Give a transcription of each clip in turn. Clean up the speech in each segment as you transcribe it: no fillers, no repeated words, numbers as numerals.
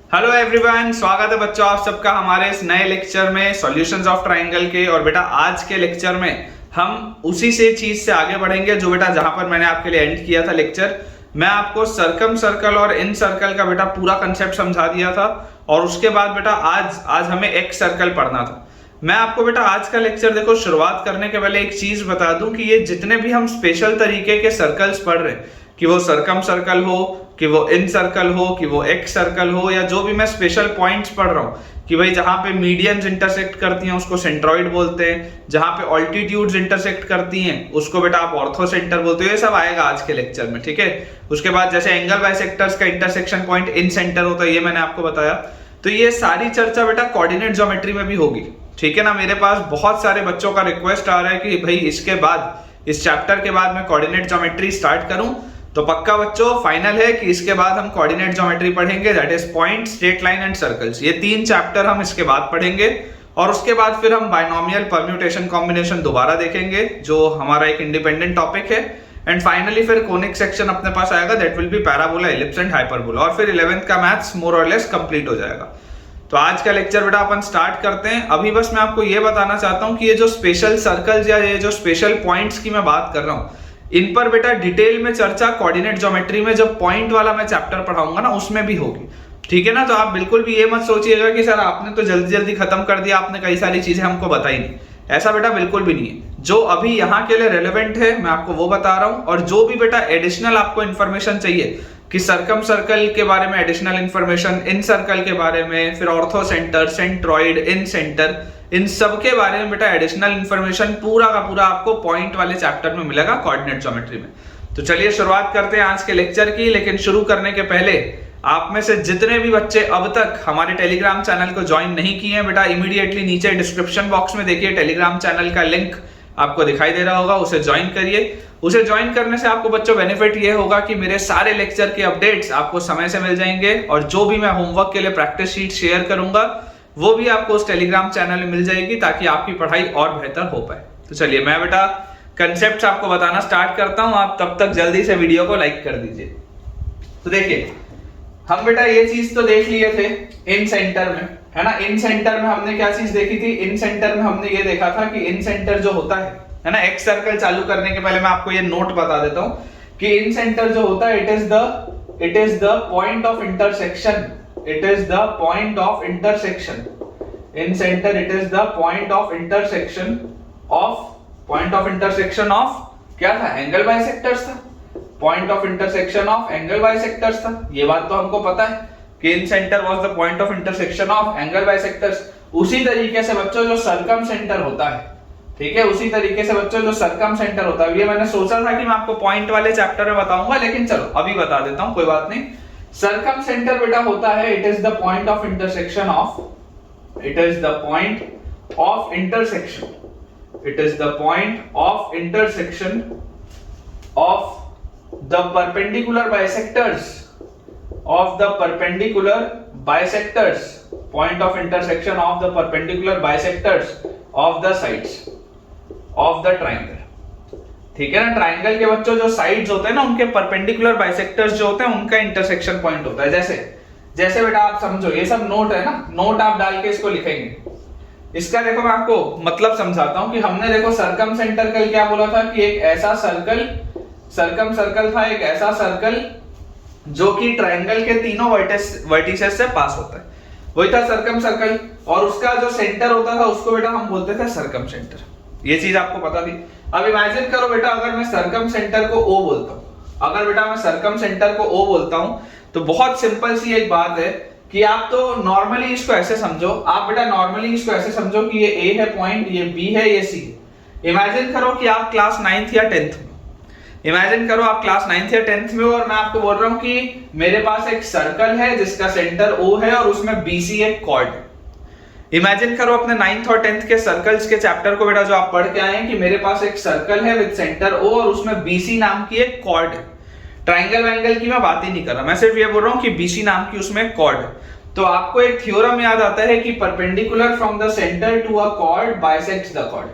Hello everyone, स्वागत है बच्चों आप सबका हमारे इस नए लेक्चर में सॉल्यूशंस ऑफ ट्रायंगल के। और बेटा आज के लेक्चर में हम उसी से चीज से आगे बढ़ेंगे जो बेटा जहां पर मैंने आपके लिए एंड किया था लेक्चर। मैं आपको सर्कम सर्कल और इन सर्कल का बेटा पूरा कंसेप्ट समझा दिया था और उसके बाद बेटा आज हमें एक सर्कल पढ़ना था। मैं आपको बेटा आज का लेक्चर देखो शुरुआत करने के पहले एक चीज बता दूं कि ये जितने भी हम स्पेशल तरीके के सर्कल्स पढ़ रहे हैं, कि वो सर्कम सर्कल हो, कि वो इन सर्कल हो, कि वो एक्स सर्कल हो, या जो भी मैं स्पेशल पॉइंट्स पढ़ रहा हूँ कि भाई जहां पे मीडियंस इंटरसेक्ट करती हैं उसको सेंट्रॉइड बोलते हैं, जहां पे ऑल्टीट्यूड्स इंटरसेक्ट करती हैं उसको बेटा आप ऑर्थो सेंटर बोलते हो। ये सब आएगा आज के लेक्चर में, ठीक है। उसके बाद जैसे एंगल बाइसेक्टर्स का इंटरसेक्शन पॉइंट इन सेंटर होता है, ये मैंने आपको बताया। तो ये सारी चर्चा बेटा कोऑर्डिनेट ज्योमेट्री में भी होगी, ठीक है ना। मेरे पास बहुत सारे बच्चों का रिक्वेस्ट आ रहा है कि भाई इसके बाद इस चैप्टर के बाद मैं कोऑर्डिनेट ज्योमेट्री स्टार्ट करूं। तो पक्का बच्चों फाइनल है कि इसके बाद हम कोऑर्डिनेट ज्योमेट्री पढ़ेंगे, that is point, straight line and circles. ये तीन चैप्टर हम इसके बाद पढ़ेंगे और उसके बाद फिर हम बायनोमियल परम्यूटेशन कॉम्बिनेशन दोबारा देखेंगे जो हमारा एक इंडिपेंडेंट टॉपिक है। एंड फाइनली फिर कोनिक सेक्शन अपने पास आएगा, that will be parabola, ellipse and hyperbola. और फिर 11th का मैथ्स मोर और लेस कंप्लीट हो जाएगा। तो आज का लेक्चर बेटा अपन स्टार्ट करते हैं। अभी बस मैं आपको ये बताना चाहता हूँ कि ये जो स्पेशल सर्कल्स या ये जो स्पेशल पॉइंट्स की मैं बात कर रहा हूँ, इन पर बेटा डिटेल में चर्चा कोऑर्डिनेट ज्योमेट्री में जब पॉइंट वाला मैं चैप्टर पढ़ाऊंगा ना उसमें भी होगी, ठीक है ना। तो आप बिल्कुल भी ये मत सोचिएगा कि सर आपने तो जल्दी जल्दी खत्म कर दिया, आपने कई सारी चीजें हमको बताई नहीं। ऐसा बेटा बिल्कुल भी नहीं है। जो अभी यहाँ के लिए रेलेवेंट है मैं आपको वो बता रहा हूँ, और जो भी बेटा एडिशनल आपको इन्फॉर्मेशन चाहिए कि सर्कम सर्कल के बारे में एडिशनल इन्फॉर्मेशन, इन सर्कल के बारे में, फिर ऑर्थो सेंटर, सेंट्रॉइड, इन सेंटर, इन सब के बारे में बेटा एडिशनल इन्फॉर्मेशन पूरा का पूरा आपको पॉइंट वाले चैप्टर में मिलेगा कोऑर्डिनेट ज्योमेट्री में। तो चलिए शुरुआत करते हैं आज के लेक्चर की। लेकिन शुरू करने के पहले आप में से जितने भी बच्चे अब तक हमारे टेलीग्राम चैनल को ज्वाइन नहीं किए हैं बेटा, इमीडिएटली नीचे डिस्क्रिप्शन बॉक्स में देखिए टेलीग्राम चैनल का लिंक आपको दिखाई दे रहा होगा, उसे ज्वाइन करिए। उसे ज्वाइन करने से आपको बच्चों बेनिफिट ये होगा कि मेरे सारे लेक्चर के अपडेट्स आपको समय से मिल जाएंगे और जो भी मैं होमवर्क के लिए प्रैक्टिस शीट शेयर करूंगा वो भी आपको उस टेलीग्राम चैनल में मिल जाएगी, ताकि आपकी पढ़ाई और बेहतर हो पाए। तो चलिए मैं बेटा कंसेप्ट आपको बताना स्टार्ट करता हूं, आप तब तक जल्दी से वीडियो को लाइक कर दीजिए। तो देखिए हम बेटा ये चीज तो देख लिए थे इन सेंटर में, है ना। इन सेंटर में हमने क्या चीज देखी थी? इन सेंटर में हमने ये देखा था कि इन सेंटर जो होता है ना, एक्स सर्कल चालू करने के पहले मैं आपको ये नोट बता देता हूं कि इन सेंटर जो होता है it is the point of intersection, it is the point of intersection in center, it is the point of intersection of क्या था? एंगल बाइसेक्टर्स था, point of intersection of angle bisectors था। ये बात तो हमको पता है कि incentre was the point of intersection of angle bisectors. उसी तरीके से बच्चों जो सर्कम सेंटर होता है, ठीक है, उसी तरीके से बच्चों जो सर्कम सेंटर होता है, ये मैंने सोचा था कि मैं आपको पॉइंट वाले चैप्टर में बताऊंगा, लेकिन चलो अभी बता देता हूं, कोई बात नहीं। सर्कम सेंटर बेटा होता है it is the point of intersection of, it is the point of intersection, it is the point of intersection of the perpendicular bisectors, of the perpendicular bisectors, point of intersection of the perpendicular bisectors of the sides of the triangle, ठीक है ना। Triangle के बच्चों जो sides होते हैं ना उनके परपेंडिकुलर बाइसेक्टर्स जो होते हैं उनका इंटरसेक्शन पॉइंट होता है। जैसे बेटा आप समझो, ये सब नोट है ना, नोट आप डाल के इसको लिखेंगे। इसका देखो मैं आपको मतलब समझाता हूं कि हमने देखो सर्कम सेंटर कल क्या बोला था कि एक ऐसा सर्कल, सर्कम सर्कल था एक ऐसा सर्कल जो कि ट्राइंगल के तीनों वर्टिसेस से पास होता है, वही था सर्कम सर्कल। और उसका जो सेंटर होता था उसको बेटा हम बोलते थे सर्कम सेंटर। ये चीज आपको पता थी। अब इमेजिन करो बेटा अगर मैं सर्कम सेंटर को O बोलता हूं, अगर बेटा मैं सर्कम सेंटर को O बोलता हूं तो बहुत सिंपल सी एक बात है कि आप तो नॉर्मली इसको ऐसे समझो, आप बेटा नॉर्मली इसको ऐसे समझो कि ये A है पॉइंट, ये B है, ये C है। इमेजिन करो कि आप क्लास 9th या 10th में, इमेजिन करो आप क्लास 9th या 10th में हो और मैं आपको बोल रहा हूं कि मेरे पास एक सर्कल है जिसका सेंटर O है और उसमें BC एक कॉर्ड है। इमेजिन करो अपने 9th और 10th के सर्कल्स के चैप्टर को बेटा जो आप पढ़ के आए हैं कि मेरे पास एक सर्कल है विद सेंटर O और उसमें BC नाम की एक कॉर्ड है। ट्राइंगल वैंगल की मैं बात ही नहीं कर रहा, मैं सिर्फ ये बोल रहा हूं कि BC नाम की उसमें कॉर्ड है। तो आपको एक थ्योरम याद आता है कि perpendicular from the centre to a chord bisects the chord.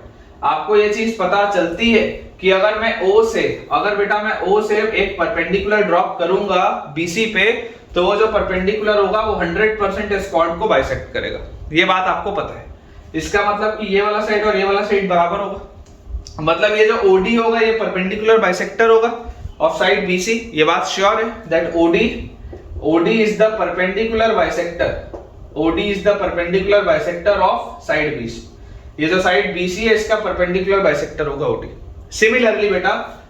आपको ये चीज पता चलती है कि अगर बेटा मैं O से एक परपेंडिकुलर ड्रॉप करूंगा BC पे तो वो जो परपेंडिकुलर होगा वो 100% इस कॉर्ड को बाइसेक्ट करेगा। ये बात आपको पता है। इसका मतलब कि ये वाला साइड और ये वाला साइड बराबर होगा, मतलब ये जो OD होगा ये परपेंडिकुलर बाइसेक्टर होगा ऑफ साइड BC। ये बात श्योर है that OD is the perpendicular bisector, OD is the perpendicular bisector of side BC। ये जो साइड BC है इसका परपेंडिकुलर बाइसेक्टर होगा OD। सिमिलरली बेटा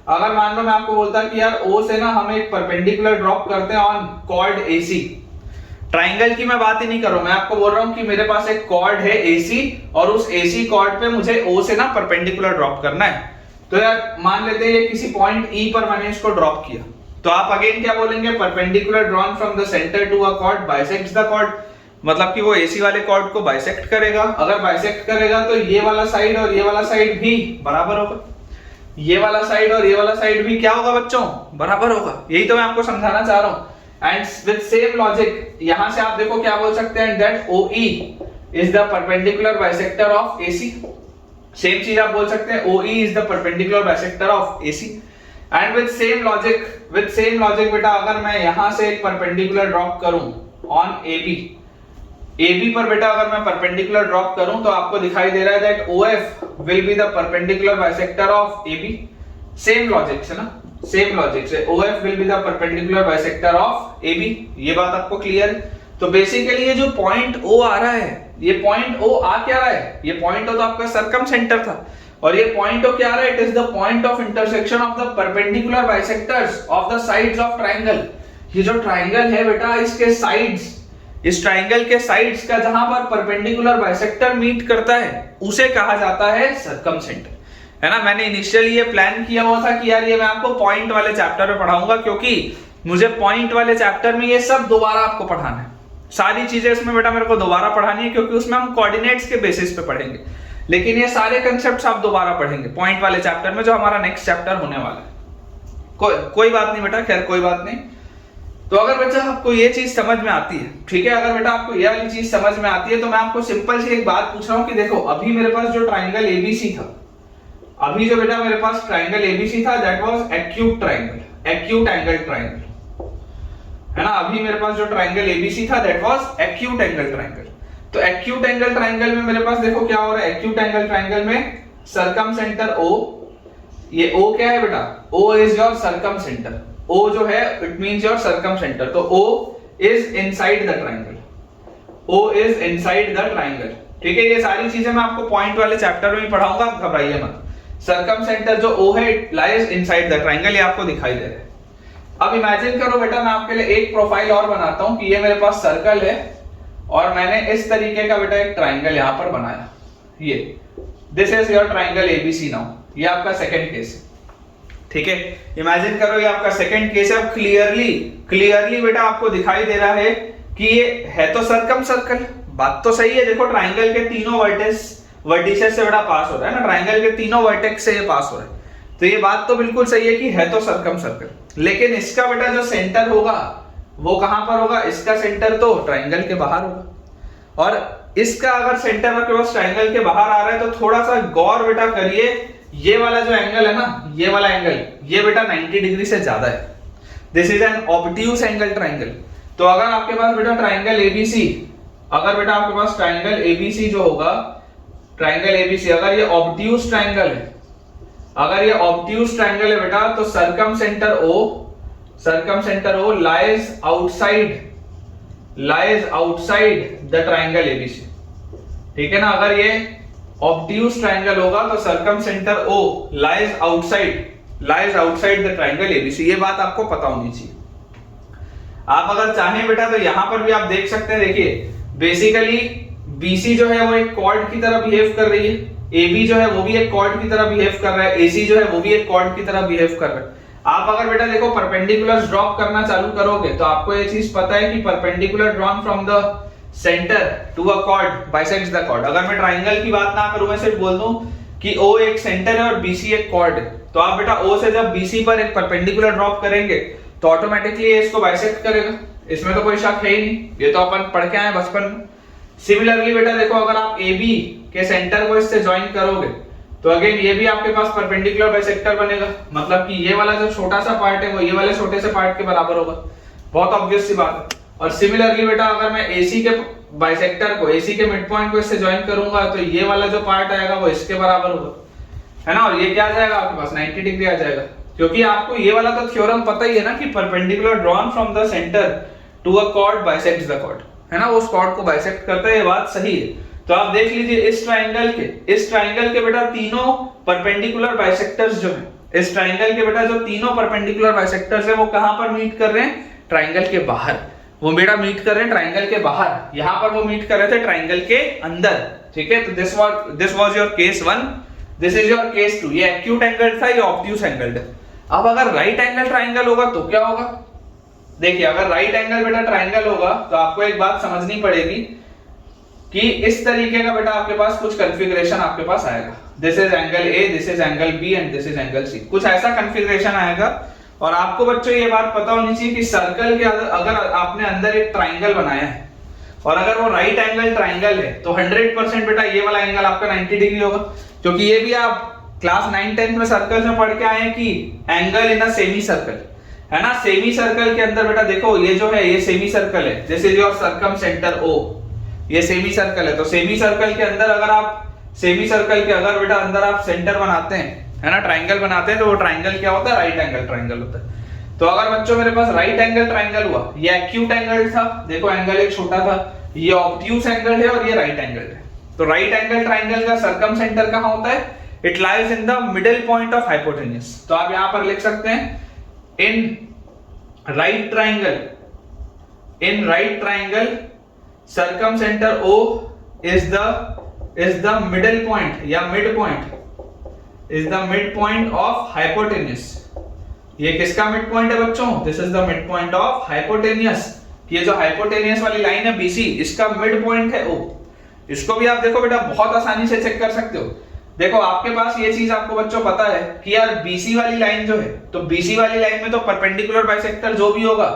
अगर मान लो मैं आपको बोलता कि यार O से ना हम एक परपेंडिकुलर ड्रॉप करते हैं ऑन कॉर्ड AC, ट्राइंगल की मैं बात ही नहीं कर रहा हूं, मैं आपको बोल रहा हूं कि मेरे पास एक कॉर्ड है AC और उस AC कॉर्ड पे मुझे O से ना परपेंडिकुलर ड्रॉप करना है। तो यार मान लेते हैं ये किसी पॉइंट E पर मैंने इसको ड्रॉप किया, तो आप अगेन क्या बोलेंगे, perpendicular drawn from the centre to a chord bisects the chord, मतलब कि वो AC वाले कॉर्ड को बाइसेक्ट करेगा। अगर बाइसेक्ट करेगा तो ये वाला साइड और ये वाला साइड भी बराबर होगा, ये वाला साइड और ये वाला साइड भी क्या होगा बच्चों, बराबर होगा। यही तो मैं आपको समझाना चाह रहा हूं। एंड विद सेम लॉजिक यहां से आप देखो क्या बोल सकते हैं, that OE is the perpendicular bisector of AC। Same चीज आप बोल सकते हैं, OE is the perpendicular bisector of AC। And with same logic बेटा अगर मैं यहां से एक परपेंडिकुलर ड्रॉप करूं ऑन AB पर बेटा अगर मैं परपेंडिकुलर ड्रॉप करूं तो आपको दिखाई दे रहा है that OF will be the perpendicular bisector of AB। Same logic से ना, सेम लॉजिक से OF will be the perpendicular bisector of AB। ये बात आपको क्लियर है। तो बेसिकली ये जो पॉइंट O आ रहा है, ये पॉइंट O आ क्या रहा है, ये पॉइंट O तो आपका सर्कम सेंटर था, और ये पॉइंट O क्या आ रहा है, it is the point of intersection of the perpendicular bisectors of the sides of triangle. ये जो ट्राइंगल है बेटा इसके साइड्स, इस ट्राइंगल के साइड्स का जहां पर परपेंडिकुलर बाइसेक्टर मीट करता है उसे कहा जाता है सर्कम सेंटर, है ना। मैंने इनिशियली ये प्लान किया हुआ था कि यार ये मैं आपको पॉइंट वाले चैप्टर में पढ़ाऊंगा, क्योंकि मुझे पॉइंट वाले चैप्टर में ये सब दोबारा आपको पढ़ाना है, सारी चीजें इसमें बेटा मेरे को दोबारा पढ़ानी है, क्योंकि उसमें हम कोऑर्डिनेट्स के बेसिस पे पढ़ेंगे, लेकिन ये सारे कंसेप्ट्स आप दोबारा पढ़ेंगे पॉइंट वाले चैप्टर में, जो हमारा नेक्स्ट चैप्टर होने वाला है। कोई बात नहीं बेटा, खैर कोई बात नहीं। तो अगर बच्चा आपको ये चीज समझ में आती है, ठीक है, अगर बेटा आपको ये वाली चीज समझ में आती है, तो मैं आपको सिंपल सी एक बात पूछ रहा हूं कि देखो अभी मेरे पास जो ट्राइंगल ABC था, अभी जो बेटा मेरे पास ट्राइंगल ABC था that was acute triangle, acute angle triangle, है ना। अभी मेरे पास जो ट्राइंगल ABC था that was acute angle triangle. तो एक्यूट एंगल ट्राइंगल में मेरे पास देखो क्या हो रहा है, एक्यूट एंगल ट्राइंगल में सर्कम सेंटर O, ये O क्या है बेटा, O is your circum centre, O जो है it means your circum centre, तो O is inside the triangle, O is inside the triangle, ठीक है। ये सारी चीजें मैं आपको पॉइंट वाले चैप्टर में ही पढ़ाऊंगा, आप घबराइए मत। सर्कम सेंटर जो O है it lies inside the triangle, ये आपको दिखाई दे रहा है। अब इमेजिन करो बेटा मैं आपके लिए एक प्रोफाइल और बनाता हूं कि ये मेरे पास सर्कल है और मैंने इस तरीके का बेटा एक ट्राइंगल यहां पर बनाया, ये this is your triangle ABC now, ये आपका सेकंड केस है, ठीक है। इमेजिन करो ये आपका सेकंड केस है। अब क्लियरली बेटा आपको दिखाई दे रहा है कि ये है तो सर्कम सर्कल, बात तो सही है। देखो ट्राइंगल के तीनों वर्टिसेस से बेटा पास हो रहा है ना, ट्राइंगल के तीनों वर्टेक्स से ये पास हो रहा है, तो ये बात तो बिल्कुल सही है कि है तो सर्कम सर्कल। लेकिन इसका बेटा जो सेंटर होगा वो कहां पर होगा, इसका सेंटर तो ट्राइंगल के बाहर होगा, और इसका अगर सेंटर आपके पास ट्राइंगल के बाहर आ रहा है तो थोड़ा सा गौर बेटा करिए, ये वाला जो एंगल है ना, ये वाला एंगल ये बेटा 90 डिग्री से ज्यादा है, this is an obtuse angle triangle. तो अगर आपके पास बेटा ट्राइंगल ABC, अगर बेटा आपके पास ट्राइंगल ABC जो होगा, ट्राइंगल ABC अगर ये ऑब्ट्यूज ट्राइंगल है, अगर ये ऑब्ट्यूज ट्राइंगल है बेटा, तो circum centre O lies outside the triangle ABC, ठीक है ना। अगर ये ऑब्ट्यूज ट्राइंगल होगा तो circum centre O lies outside the triangle ABC, ये बात आपको पता होनी चाहिए। आप अगर चाहें बेटा तो यहां पर भी आप देख सकते हैं, देखिए बेसिकली BC जो है वो एक कॉर्ड की तरह बिहेव कर रही है, AB जो है वो भी एक कॉर्ड की तरह बिहेव कर रहा है, AC जो है वो भी एक कॉर्ड की तरह बिहेव कर रहा है। आप अगर बेटा देखो परपेंडिकुलर्स ड्रॉप करना चालू करोगे तो आपको ये चीज पता है कि perpendicular drawn from the centre to a chord bisects the chord. अगर मैं ट्राइंगल की बात ना करूं, मैं सिर्फ बोल दूं कि O एक सेंटर है और BC एक कॉर्ड है, तो आप बेटा O से जब BC पर एक परपेंडिकुलर ड्रॉप करेंगे तो ऑटोमेटिकली ये इसको बाइसेक्ट करेगा, इसमें तो कोई शक है ही नहीं, ये तो अपन पढ़ के आए बचपन में। सिमिलरली बेटा देखो अगर आप AB के सेंटर को इससे ज्वाइन करोगे तो अगेन ये भी आपके पास परपेंडिकुलर बाइसेक्टर बनेगा, मतलब कि ये वाला जो छोटा सा पार्ट है वो ये वाले छोटे से पार्ट के बराबर होगा, बहुत ऑब्वियस सी बात है। और सिमिलरली बेटा अगर मैं AC के बाइसेक्टर को, AC के मिड पॉइंट को इससे ज्वाइन करूंगा तो ये वाला जो पार्ट आएगा वो इसके बराबर होगा, है ना, और ये क्या आ जाएगा आपके पास 90 डिग्री आ जाएगा, क्योंकि आपको ये वाला तो थ्योरम पता ही है ना कि perpendicular drawn from the centre to a chord bisects the chord, है ना, उस कॉर्ड को बाइसेक्ट करता है, ये बात सही है। तो आप देख लीजिए इस ट्राइंगल के बेटा तीनों परपेंडिकुलर बाइसेक्टर्स जो है, इस ट्राइंगल के बेटा जो तीनों परपेंडिकुलर बाइसेक्टर्स है वो कहां पर मीट कर रहे हैं, ट्राइंगल के बाहर। वो बेटा मीट कर रहे हैं ट्राइंगल के बाहर, यहां पर वो मीट कर रहे थे ट्राइंगल के अंदर, ठीक है। तो this was your case 1, this is your case 2। ये एक्यूट एंगल था, ये ऑब्ट्यूज एंगल है। अब अगर राइट एंगल ट्राइंगल होगा तो क्या होगा, देखिए अगर राइट एंगल बेटा ट्राइंगल होगा तो आपको एक बात समझनी पड़ेगी कि इस तरीके का बेटा आपके पास कुछ कॉन्फ़िगरेशन आपके पास आएगा। This is angle A, this is angle B and this is angle C, कुछ ऐसा कॉन्फ़िगरेशन आएगा। और आपको बच्चों ये बात पता होनी चाहिए कि सर्कल के अगर आपने अंदर एक ट्राइंगल बनाया है और अगर वो राइट एंगल ट्राइंगल है तो 100% बेटा ये वाला एंगल आपका 90 डिग्री होगा, क्योंकि ये भी आप क्लास 9-10 में सर्कल में पढ़ के आए कि angle in a semi circle, है ना। सेमी सर्कल के अंदर बेटा देखो ये जो है ये सेमी सर्कल है, this is your circum centre O, ये सेमी सर्कल है। तो सेमी सर्कल के अंदर अगर आप सेमी सर्कल के अगर बेटा अंदर आप सेंटर बनाते हैं, है ना, ट्राइंगल बनाते हैं, तो वो ट्राइंगल क्या होता है, राइट एंगल ट्राइंगल होता है। तो अगर बच्चों मेरे पास राइट एंगल ट्राइंगल हुआ, ये एक्यूट एंगल था, देखो एंगल एक छोटा था, ये ऑब्ट्यूज एंगल है और ये राइट एंगल है। तो राइट एंगल ट्राइंगल का सर्कम सेंटर कहां होता है, it lies in the middle point of hypotenuse. तो आप यहां पर लिख सकते हैं in right triangle circum centre O is the middle point या mid point, is the mid point of hypotenuse। ये किसका मिड पॉइंट है बच्चों, this is the mid point of hypotenuse. ये जो हाइपोटेनियस वाली लाइन है BC, इसका मिड पॉइंट है O। इसको भी आप देखो बेटा बहुत आसानी से चेक कर सकते हो। देखो आपके पास ये चीज आपको बच्चों पता है कि यार BC वाली लाइन जो है, तो BC वाली लाइन में तो परपेंडिकुलर बाइसेक्टर जो भी होगा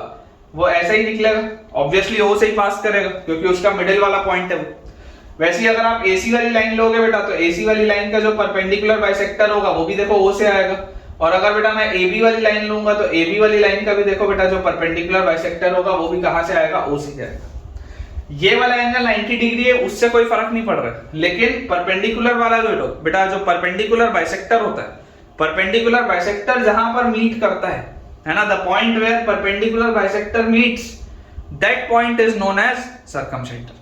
वो ऐसा ही निकलेगा, ऑब्वियसली O से ही पास करेगा क्योंकि उसका मिडिल वाला पॉइंट है वो। वैसे ही अगर आप AC वाली लाइन लोगे बेटा तो AC वाली लाइन का जो परपेंडिकुलर बाइसेक्टर होगा वो भी देखो O से आएगा। और अगर बेटा मैं AB वाली लाइन लूंगा तो AB वाली लाइन का भी देखो बेटा जो परपेंडिकुलर बाइसेक्टर होगा वो भी कहां से आएगा, O से आएगा। ये वाला एंगल 90 डिग्री है, उससे कोई फर्क नहीं पड़ रहा है, लेकिन परपेंडिकुलर वाला जो बेटा जो परपेंडिकुलर बाइसेक्टर होता है, परपेंडिकुलर बाइसेक्टर जहां पर मीट करता है ना, the point where perpendicular bisector meets, that point is known as circumcentre.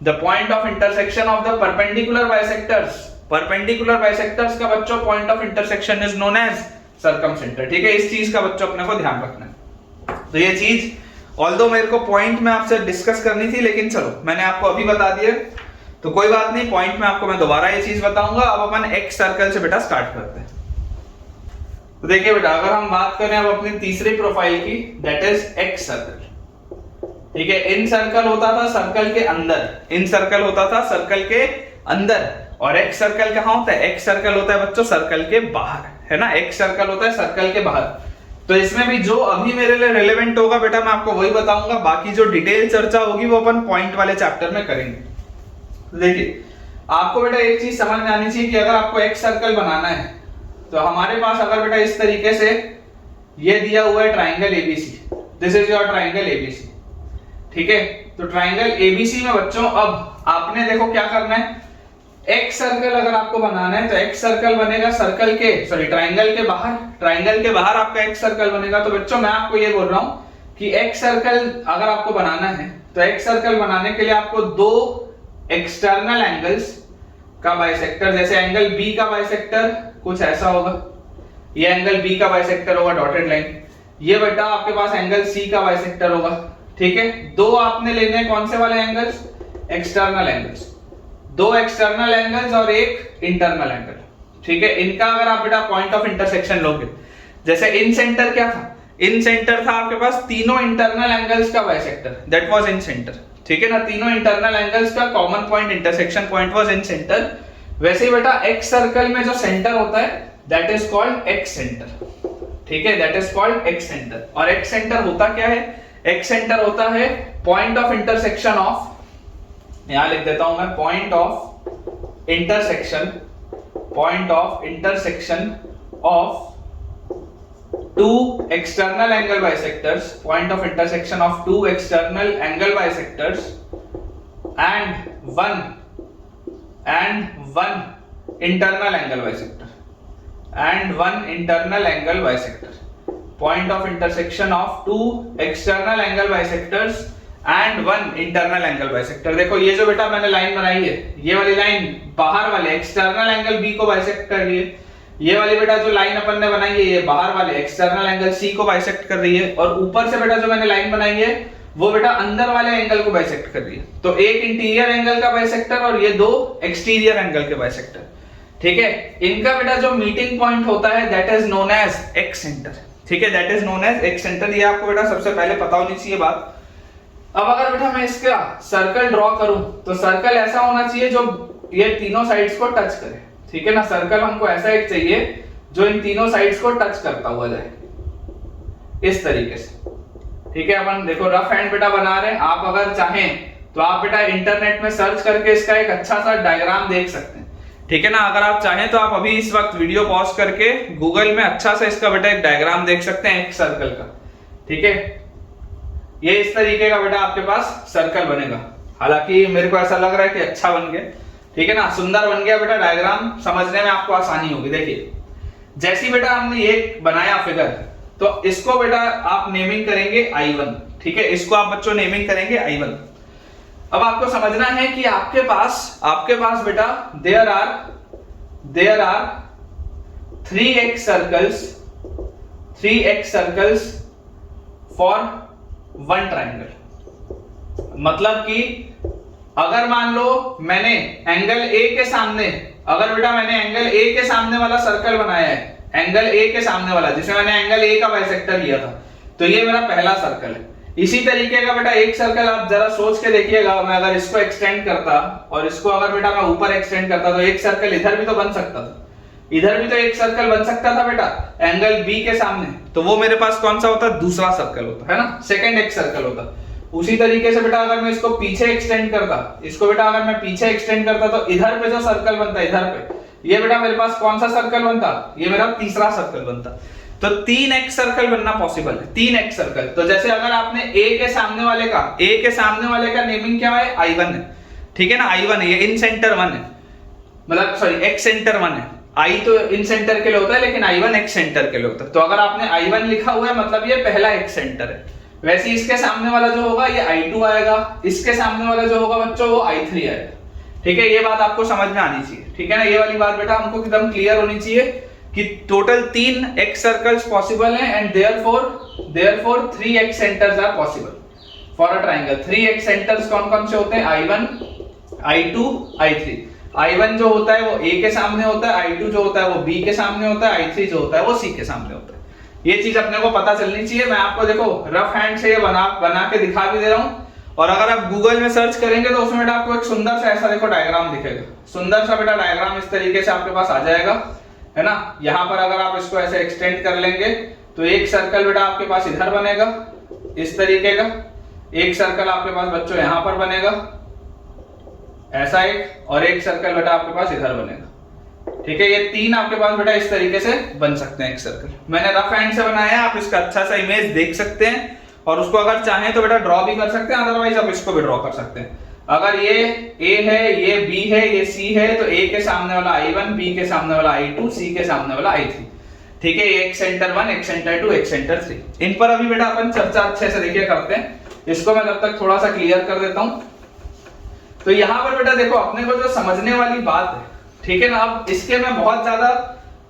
The point of intersection of the perpendicular bisectors, perpendicular bisectors का बच्चों point of intersection is known as circumcentre, ठीक है। इस चीज का बच्चों अपने को ध्यान रखना है। तो ये चीज ऑल्दो मेरे को पॉइंट में आपसे डिस्कस करनी थी, लेकिन चलो मैंने आपको अभी बता दिया, तो कोई बात नहीं, पॉइंट में आपको मैं दोबारा ये चीज बताऊंगा। अब अपन एक्स सर्कल से बेटा स्टार्ट करते हैं। तो देखिए बेटा अगर हम बात करें अब अपनी तीसरी प्रोफाइल की, दैट इज एक्स सर्कल, ठीक है। इन सर्कल होता था सर्कल के अंदर, इन सर्कल होता था सर्कल के अंदर, और एक्स सर्कल कहां होता है, एक्स सर्कल होता है बच्चों सर्कल के बाहर, है ना, एक्स सर्कल होता है सर्कल के बाहर। तो इसमें भी जो अभी मेरे लिए रेलेवेंट होगा बेटा मैं आपको वही बताऊंगा, बाकी जो डिटेल चर्चा होगी वो अपन पॉइंट वाले चैप्टर में करेंगे। तो देखिए आपको बेटा एक चीज समझ में आनी चाहिए कि अगर आपको एक्स सर्कल बनाना है तो हमारे पास अगर बेटा इस तरीके से ये दिया हुआ है triangle ABC, this is your triangle ABC, ठीक है। तो ट्राइंगल ABC में बच्चों अब आपने देखो क्या करना है, एक्स सर्कल अगर आपको बनाना है तो एक्स सर्कल बनेगा सर्कल के ट्राइंगल के बाहर, ट्राइंगल के बाहर आपका एक्स सर्कल बनेगा। तो बच्चों मैं आपको ये बोल रहा हूं कि एक्स सर्कल अगर आपको बनाना है तो एक्स सर्कल बनाने के लिए आपको दो एक्सटर्नल एंगल्स का बाइसेक्टर, जैसे एंगल B का बाइसेक्टर कुछ ऐसा होगा, ये एंगल B का बाइसेक्टर होगा डॉटेड लाइन, ये बेटा आपके पास एंगल C का बाइसेक्टर होगा, ठीक है। दो आपने लेने हैं कौन से वाले एंगल्स, एक्सटर्नल एंगल्स, दो एक्सटर्नल एंगल्स और एक इंटरनल एंगल, ठीक है। इनका अगर आप बेटा पॉइंट ऑफ इंटरसेक्शन लोगे, जैसे इन सेंटर क्या था, इन सेंटर था आपके पास तीनों इंटरनल एंगल्स का bisector, that was in centre, ठीक है ना। तीनों इंटरनल एंगल्स का common point intersection point was in centre. वैसे ही बेटा एक्स सर्कल में जो सेंटर होता है that is called x centre, ठीक है, that is called x centre. और एक्स सेंटर होता क्या है, एक्स सेंटर होता है पॉइंट ऑफ इंटरसेक्शन ऑफ, यहां लिख देता हूं मैं, point of intersection, point of intersection of two external angle bisectors, point of intersection of two external angle bisectors and one internal angle bisector, point of intersection of two external angle bisectors and one internal angle bisector। देखो ये जो बेटा मैंने line बनाई है, ये वाली line बाहर वाले एक्सटर्नल एंगल बी को बाइसेक्ट कर रही है, ये वाली बेटा जो लाइन अपन ने बनाई है ये बाहर वाले एक्सटर्नल एंगल सी को बाइसेक्ट कर रही है, और ऊपर से बेटा जो मैंने लाइन बनाई है वो बेटा अंदर वाले एंगल को बाइसेक्ट कर रही है। तो एक इंटीरियर एंगल का बाइसेक्टर और ये दो एक्सटीरियर एंगल के बाइसेक्टर, ठीक है। इनका बेटा जो मीटिंग पॉइंट होता है that is known as excentre, ठीक है, that is known as excentre. ये आपको बेटा सबसे पहले पता होनी चाहिए बात। अब अगर बेटा मैं इसका सर्कल ड्रॉ करूं तो सर्कल ऐसा होना चाहिए जो ये तीनों साइड्स को टच करे, ठीक है ना। सर्कल हमको ऐसा एक चाहिए जो इन तीनों साइड्स को टच करता हुआ जाए इस तरीके से, ठीक है। अपन देखो रफ हैंड बेटा बना रहे हैं, आप अगर चाहें तो आप बेटा इंटरनेट में सर्च करके इसका एक अच्छा सा डायग्राम देख सकते हैं, ठीक है ना। अगर आप चाहें तो आप अभी इस वक्त वीडियो पॉज करके गूगल में अच्छा सा इसका बेटा एक डायग्राम देख सकते हैं एक सर्कल का, ठीक है। ये इस तरीके का बेटा आपके पास सर्कल बनेगा, हालांकि मेरे को ऐसा लग रहा है कि अच्छा बन गया, ठीक है ना, सुंदर बन गया बेटा डायग्राम, समझने में आपको आसानी होगी। देखिए जैसी बेटा हमने ये बनाया फिगर, तो इसको बेटा आप नेमिंग करेंगे I1, ठीक है, इसको आप बच्चों नेमिंग करेंगे I1। अब आपको समझना है कि आपके पास बेटा there are 3x circles for one triangle. मतलब कि अगर मान लो मैंने एंगल ए के सामने, अगर बेटा मैंने एंगल ए के सामने वाला सर्कल बनाया है, एंगल ए के सामने वाला जिसे मैंने एंगल ए का बाइसेक्टर लिया था, तो ये मेरा पहला सर्कल है। इसी तरीके का बेटा एक सर्कल आप जरा सोच के देखिएगा, मैं अगर इसको एक्सटेंड करता और इसको अगर बेटा मैं ऊपर एक्सटेंड करता तो एक सर्कल इधर भी तो बन सकता था, इधर भी तो एक सर्कल बन सकता था बेटा एंगल बी के सामने, तो वो मेरे पास कौन सा होता, दूसरा सर्कल होता है ना, सेकंड एक सर्कल होता। उसी तरीके से बेटा अगर मैं इसको पीछे एक्सटेंड करता, इसको बेटा अगर मैं पीछे एक्सटेंड करता तो इधर पे जो सर्कल बनता है इधर पे, ये बेटा मेरे पास कौन सा सर्कल बनता, ये मेरा तीसरा सर्कल बनता। तो 3x सर्कल बनना पॉसिबल है, 3x सर्कल। तो जैसे अगर आपने a के सामने वाले का नेमिंग क्या है, I1 है, ठीक है ना, I1 है, ये इन सेंटर 1 है, मतलब सॉरी x सेंटर 1 है, I तो इन सेंटर के लिए होता है लेकिन I1 x सेंटर के लिए होता है। तो अगर आपने I1 लिखा हुआ है मतलब ये पहला x सेंटर है। वैसे इसके सामने वाला जो होगा ये I2 आएगा, इसके सामने वाला जो होगा बच्चों वो I3 आएगा, ठीक है। ये बात आपको समझ में आनी चाहिए, ठीक है ना। ये वाली बात बेटा हमको एकदम क्लियर होनी चाहिए कि टोटल 3 x सर्कल्स पॉसिबल हैं and therefore 3 x centres are possible for a triangle. 3 x centres कौन-कौन से होते हैं, I1, I2, I3। I1 जो होता है वो A के सामने होता है, I2 जो होता है वो B के सामने होता है, I3 जो होता है वो C के सामने होता है। ये चीज अपने को पता चलनी चाहिए। मैं आपको देखो रफ हैंड से ये बना के दिखा भी दे रहा हूँ, और अगर आप गूगल में सर्च करेंगे तो उसमें बेटा आपको एक सुंदर सा ऐसा देखो डायग्राम दिखेगा, सुंदर सा बेटा डायग्राम इस तरीके से आपके पास आ जाएगा, है ना। यहाँ पर अगर आप इसको ऐसे एक्सटेंड कर लेंगे तो एक सर्कल बेटा आपके पास इधर बनेगा इस तरीके का, एक सर्कल आपके पास बच्चों यहाँ पर बनेगा ऐसा एक, और एक सर्कल बेटा आपके पास इधर बनेगा, ठीक है। ये 3 आपके पास बेटा इस तरीके से बन सकते हैं एक सर्कल। मैंने रफ हैंड से बनाया है, आप इसका अच्छा सा इमेज देख सकते हैं, और उसको अगर चाहें तो बेटा ड्रॉ भी कर सकते हैं, अदरवाइज आप इसको भी ड्रॉ कर सकते हैं। अगर ये A है, ये B है, ये C है, तो A के सामने वाला I1, B के सामने वाला I2, C के सामने वाला I3, ठीक है। एक सेंटर 1, एक सेंटर 2, एक सेंटर 3। इन पर अभी बेटा अपन चर्चा अच्छे से देखिए करते हैं। इसको मैं तब तक थोड़ा सा क्लियर कर देता हूं। तो यहाँ पर बेटा देखो अपने को जो समझने वाली बात है, ठीक है ना। अब इसके मैं बहुत ज्यादा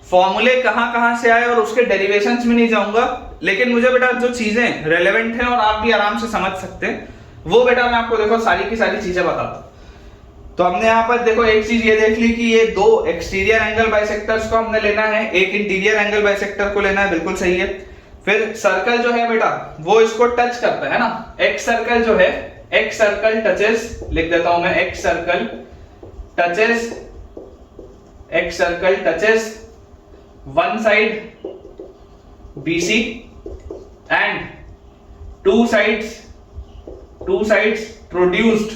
फॉर्मूले कहां से आए और उसके डेरिवेशंस में नहीं जाऊंगा, लेकिन मुझे बेटा जो चीजें रेलेवेंट हैं और आप भी आराम से समझ सकते हैं वो बेटा मैं आपको देखो सारी की सारी चीजें बताता हूं। तो हमने यहाँ पर देखो एक चीज ये देख ली कि ये 2 एक्सटीरियर एंगल बाइसेक्टर्स को हमने लेना है, एक इंटीरियर एंगल बाइसेक्टर को लेना है, बिल्कुल सही है। फिर सर्कल जो है बेटा वो इसको टच करता है ना, एक्स सर्कल जो है, एक्स सर्कल टचेस, लिख देता हूं मैं, x circle touches one side BC and two sides produced.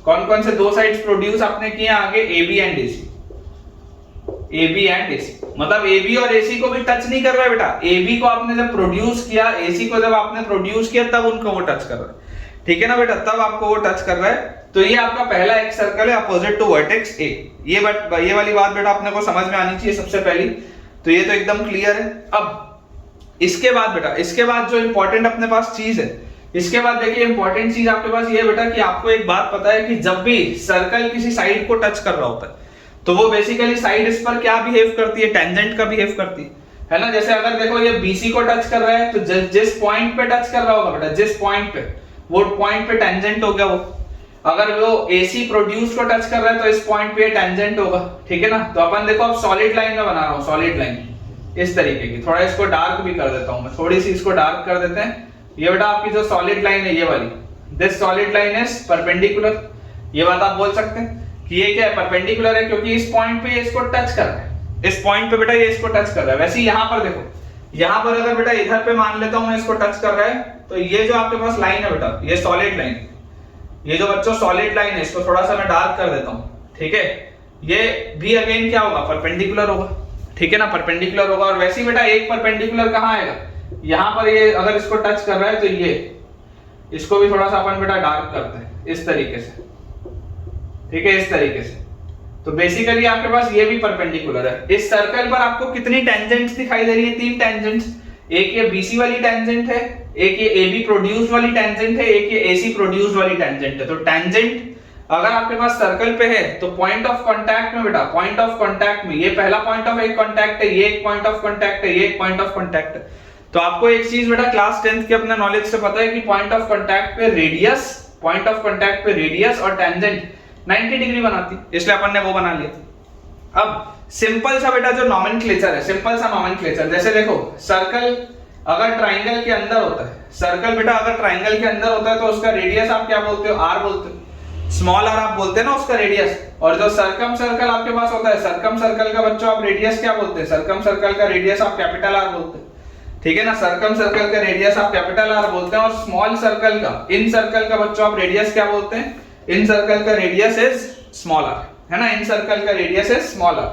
कौन कौन से 2 साइड्स प्रोड्यूस आपने किए आगे, AB and AC। AB and AC, मतलब AB और AC को भी टच नहीं कर रहा है बेटा। AB को आपने जब प्रोड्यूस किया, AC को जब आपने प्रोड्यूस किया, तब उनको वो टच कर रहा है, ठीक है ना बेटा, तब आपको वो टच कर रहा है। तो ये आपका पहला एक सर्कल है अपोजिट टू वर्टेक्स A। ये वाली बात बेटा अपने को समझ में आनी चाहिए सबसे पहली, तो ये तो एकदम क्लियर है। अब इसके बाद बेटा, इसके बाद जो इंपॉर्टेंट अपने पास चीज है, इसके बाद देखिए इंपॉर्टेंट चीज आपके पास ये है बेटा कि आपको एक बात पता है कि जब भी सर्कल किसी साइड को टच कर रहा होता है तो वो बेसिकली साइड इस पर क्या बिहेव करती है, टेंजेंट का बिहेव करती है ना। जैसे अगर देखो ये BC को टच कर रहा है तो जिस पॉइंट पे टच कर रहा होगा बेटा, जिस पॉइंट पे, वो पॉइंट पे टेंजेंट हो गया वो। अगर वो AC प्रोड्यूस को टच कर रहा है तो इस पॉइंट पे टेंजेंट होगा, ठीक है ना। तो अपन देखो अब सॉलिड लाइन में बना रहा हूं, सॉलिड लाइन इस तरीके की, थोड़ा इसको डार्क भी कर देता हूं मैं, थोड़ी सी इसको डार्क कर देते हैं। ये बेटा आपकी जो सॉलिड लाइन है ये वाली, this solid line is perpendicular. ये बात आप बोल सकते हैं कि ये क्या है, परपेंडिकुलर है, क्योंकि इस पॉइंट पे ये इसको टच कर रहा है, इस पॉइंट पे बेटा ये इसको टच कर रहा है। वैसे ही यहां पर देखो, यहां पर अगर बेटा इधर पे मान लेता हूं मैं इसको टच कर रहा है, तो ये जो आपके पास लाइन है बेटा, ये सॉलिड लाइन, ये जो बच्चों सॉलिड लाइन है, इसको थोड़ा सा मैं डार्क कर देता हूं, ठीक है। ये भी अगेन क्या होगा, परपेंडिकुलर होगा, ठीक है ना, परपेंडिकुलर होगा। और वैसे ही बेटा एक परपेंडिकुलर कहां आएगा, यहां पर ये अगर इसको टच कर रहा है तो ये, इसको भी थोड़ा सा अपन बेटा डार्क करते हैं इस तरीके से, ठीक है, इस तरीके से। तो बेसिकली आपके पास ये भी परपेंडिकुलर है। इस सर्कल पर आपको कितनी टेंजेंट्स दिखाई दे रही है, 3 टेंजेंट्स। एक ये BC वाली टेंजेंट है, एक ये AB प्रोड्यूस वाली टेंजेंट है, एक ये AC प्रोड्यूस वाली टेंजेंट है। तो टेंजेंट अगर आपके पास सर्कल पे है तो पॉइंट ऑफ कांटेक्ट में बेटा, पॉइंट ऑफ कांटेक्ट में ये पहला पॉइंट ऑफ एक कांटेक्ट है, ये एक पॉइंट ऑफ कांटेक्ट है, ये एक पॉइंट ऑफ कांटेक्ट है। तो आपको एक चीज बेटा क्लास 10th के अपने नॉलेज से पता है कि पॉइंट ऑफ कांटेक्ट पे रेडियस, पॉइंट ऑफ कांटेक्ट पे रेडियस और टेंजेंट 90 डिग्री बनाती, इसलिए अपन ने वो बना लिया। अब सिंपल सा बेटा जो नॉमेनक्लेचर है, सिंपल सा नॉमेनक्लेचर, जैसे देखो सर्कल अगर ट्राइंगल के अंदर होता है, सर्कल बेटा अगर ट्राइंगल के अंदर होता है तो उसका रेडियस आप क्या बोलते हो, R बोलते हो, स्मॉल r आप बोलते हैं ना उसका रेडियस। और जो सर्कम सर्कल आपके पास होता है, सर्कम सर्कल का बच्चों आप रेडियस क्या बोलते हैं, सर्कम सर्कल का रेडियस आप कैपिटल R बोलते हैं, ठीक है ना। सर्कम सर्कल का रेडियस आप कैपिटल R बोलते हैं। और स्मॉल सर्कल का, इन सर्कल का बच्चों आप रेडियस क्या बोलते हैं, इन सर्कल का रेडियस इज स्मॉल r, है ना, इन सर्कल का रेडियस इज स्मॉल r।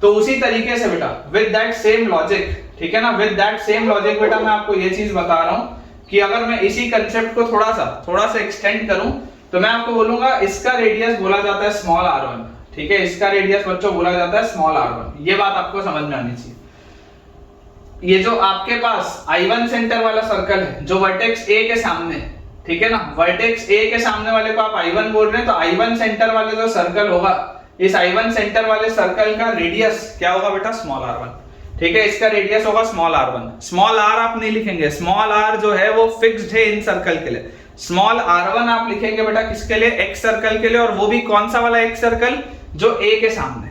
तो उसी तरीके से बेटा विद दैट सेम लॉजिक, ठीक है ना, विद दैट सेम लॉजिक बेटा मैं आपको ये चीज बता रहा हूं कि अगर मैं इसी कंसेप्ट को थोड़ा सा एक्सटेंड करूं तो मैं आपको बोलूंगा इसका रेडियस बोला जाता है स्मॉल r1, ठीक है, इसका रेडियस बच्चों बोला जाता है स्मॉल r1। ये बात आपको समझ में आनी चाहिए। ये जो आपके पास I1 सेंटर वाला सर्कल है जो वर्टेक्स A के सामने, ठीक है ना, वर्टेक्स A के सामने वाले को आप I1 बोल रहे हैं, तो I1 सेंटर वाले जो सर्कल होगा, इस I1 सेंटर वाले सर्कल का रेडियस क्या होगा बेटा, स्मॉल r1, ठीक है, इसका रेडियस होगा स्मॉल r1। स्मॉल r आप नहीं लिखेंगे, स्मॉल r जो है वो फिक्स्ड है इन सर्कल के लिए। स्मॉल r1 आप लिखेंगे बेटा किसके लिए, x सर्कल के लिए, और वो भी कौन सा वाला x सर्कल, जो A के सामने।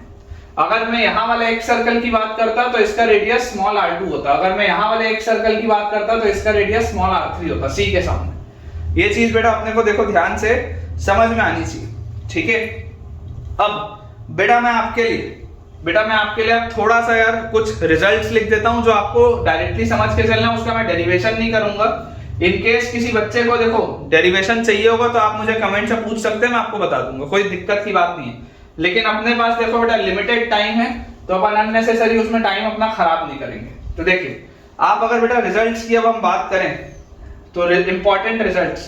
अगर मैं यहां वाले x सर्कल की बात करता तो इसका रेडियस स्मॉल r2 होता, अगर मैं यहां वाले x सर्कल की बात करता तो इसका रेडियस स्मॉल r3 होता, C के सामने। ये चीज बेटा अपने को देखो ध्यान से समझ में आनी चाहिए, ठीक है। अब बेटा मैं आपके लिए अब थोड़ा सा यार कुछ रिजल्ट्स लिख देता हूं जो आपको डायरेक्टली समझ के चलना है, उसका मैं डेरिवेशन नहीं करूंगा। इन केस किसी बच्चे को देखो डेरिवेशन चाहिए होगा तो आप मुझे कमेंट से पूछ सकते हैं, मैं आपको बता दूंगा, कोई दिक्कत की बात नहीं है। लेकिन अपने पास देखो बेटा लिमिटेड टाइम है तो अपन अननेसेसरी उसमें टाइम अपना खराब नहीं करेंगे। तो देखिए आप अगर बेटा रिजल्ट्स की अब हम बात करें तो इंपॉर्टेंट रिजल्ट्स,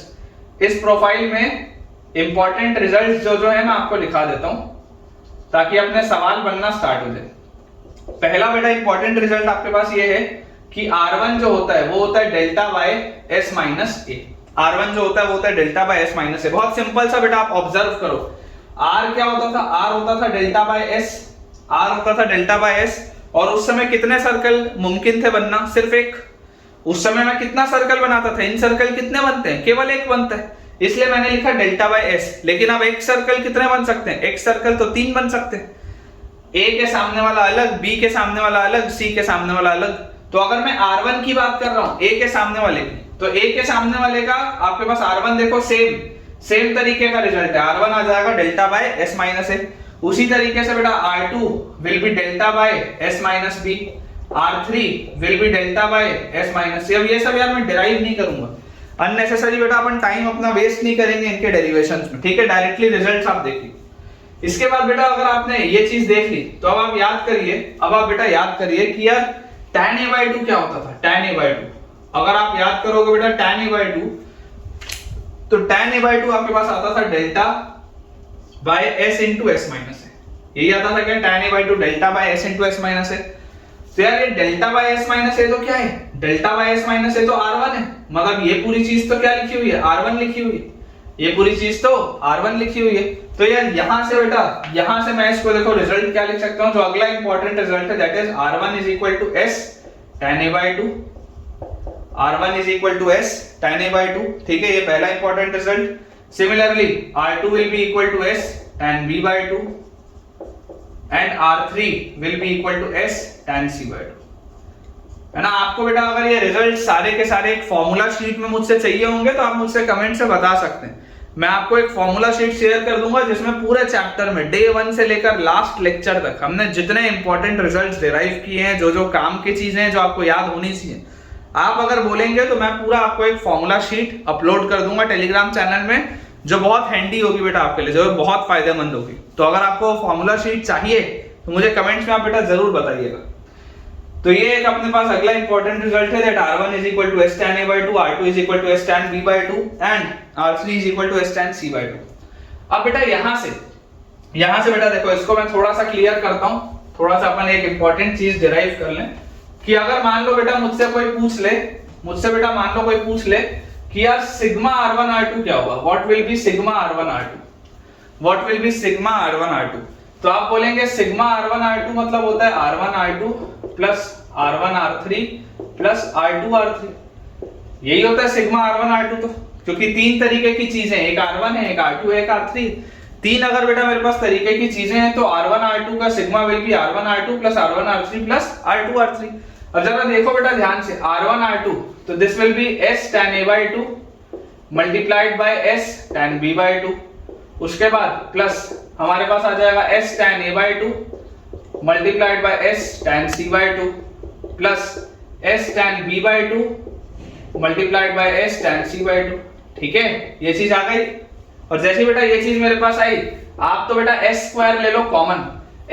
इस प्रोफाइल में इंपॉर्टेंट रिजल्ट्स जो है मैं आपको लिखा देता हूं ताकि अपने सवाल बनना स्टार्ट हो जाए। पहला बेटा इंपॉर्टेंट रिजल्ट आपके पास ये है कि R1 जो होता है वो होता है delta by S minus A. R1 जो होता है वो होता है डेल्टा बाय S माइनस ए। बहुत सिंपल सा बेटा आप ऑब्जर्व करो, R क्या होता था, R होता था डेल्टा बाय S, R होता था डेल्टा बाय S। और उस समय कितने सर्कल मुमकिन थे बनना, सिर्फ एक। उस समय मैं कितना सर्कल बनाता था, इन सर्कल कितने बनते हैं, केवल एक बनता है, इसलिए मैंने लिखा डेल्टा बाय S। लेकिन अब एक सर्कल कितने बन सकते हैं, एक सर्कल तो 3 बन सकते हैं, A के सामने वाला अलग, B के सामने वाला अलग, C के सामने वाला अलग। तो अगर मैं R1 की बात कर रहा हूं A के सामने वाले की, तो A के सामने वाले का आपके पास R1 देखो सेम तरीके का रिजल्ट है, R1 आ जाएगा delta by S minus A. उसी तरीके से बेटा R2 will be delta by S minus B, R3 will be delta by S minus C. अब ये सब यार मैं डिराइव नहीं करूंगा, अननेसेसरी बेटा अपन टाइम अपना वेस्ट नहीं करेंगे इनके डेरिवेशंस में, ठीक है। डायरेक्टली रिजल्ट्स आप देखिए, इसके बाद बेटा अगर आपने ये चीज देख ली तो अब आप याद करिए, अब आप बेटा याद करिए कि यार tan a/2 क्या होता था। tan a/2 अगर आप याद करोगे बेटा tan a/2, तो tan a/2 आपके पास आता था delta by s into S minus है। यही आता था क्या, tan a/2 delta by s into S minus है। तो यार ये डेल्टा बाय s माइनस है तो क्या है, डेल्टा बाय s माइनस है तो r1 है, मतलब ये पूरी चीज तो क्या लिखी हुई है, r1 लिखी हुई है, ये पूरी चीज तो r1 लिखी हुई है। तो यार यहां से बेटा, यहां से मैं इसको देखो रिजल्ट क्या लिख सकता हूं, जो अगला इंपॉर्टेंट रिजल्ट है that is r1 is equal to s tan a/2, r1 is equal to s tan a/2, ठीक है, ये पहला important result. Similarly r2 will be equal to s tan b/2 and r3 will be equal to s tan c/2, है ना। आपको बेटा अगर ये रिजल्ट सारे के सारे एक फॉर्मूला शीट में मुझसे चाहिए होंगे तो आप मुझसे कमेंट से बता सकते हैं। मैं आपको एक फॉर्मूला शीट शेयर कर दूंगा जिसमें पूरे चैप्टर में डे 1 से लेकर लास्ट लेक्चर तक हमने जितने इंपॉर्टेंट रिजल्ट्स डिराइव किए हैं, जो जो काम की चीजें हैं जो आपको याद होनी चाहिए, आप अगर बोलेंगे तो मैं पूरा आपको एक फॉर्मूला शीट अपलोड कर दूंगा टेलीग्राम चैनल में, जो बहुत हैंडी होगी बेटा आपके लिए, जो बहुत फायदेमंद होगी। तो अगर आपको फॉर्मूला शीट चाहिए तो मुझे कमेंट्स में आप बेटा जरूर बताइएगा। तो ये एक अपने पास अगला इंपॉर्टेंट रिजल्ट है that r1 is equal to s tan a/2, r2 is equal to s tan b/2 and r3 is equal to s tan c/2। अब बेटा यहां से बेटा देखो, इसको मैं थोड़ा सा क्लियर करता हूं, थोड़ा सा अपन एक इंपॉर्टेंट चीज डिराइव कर लें कि अगर मान लो बेटा मुझसे बेटा मान लो कोई पूछ ले कि यार सिग्मा r1 r2 क्या होगा, what will be sigma r1 r2, what will be sigma r1 r2। तो आप बोलेंगे सिग्मा r1 r2 मतलब होता है r1 r2 plus r1 r3 plus r2 r3, यही होता है सिग्मा r1 r2। तो क्योंकि तीन तरीके की चीजें, एक r1 है, एक r2 है, एक r3, तीन अगर बेटा मेरे पास तरीके की चीजें हैं तो r1 r2 का sigma will be r1 r2 plus r1 r3 plus r2 r3। अब जरा देखो बेटा ध्यान से, r1 r2 तो this will be s tan a/2 multiplied by s tan b/2, उसके बाद प्लस हमारे पास आ जाएगा s tan a/2 multiplied by s tan c/2 plus s tan b/2 multiplied by s tan c/2, ठीक है, ये चीज आ गई। और जैसे बेटा ये चीज मेरे पास आई, आप तो बेटा s स्क्वायर ले लो कॉमन,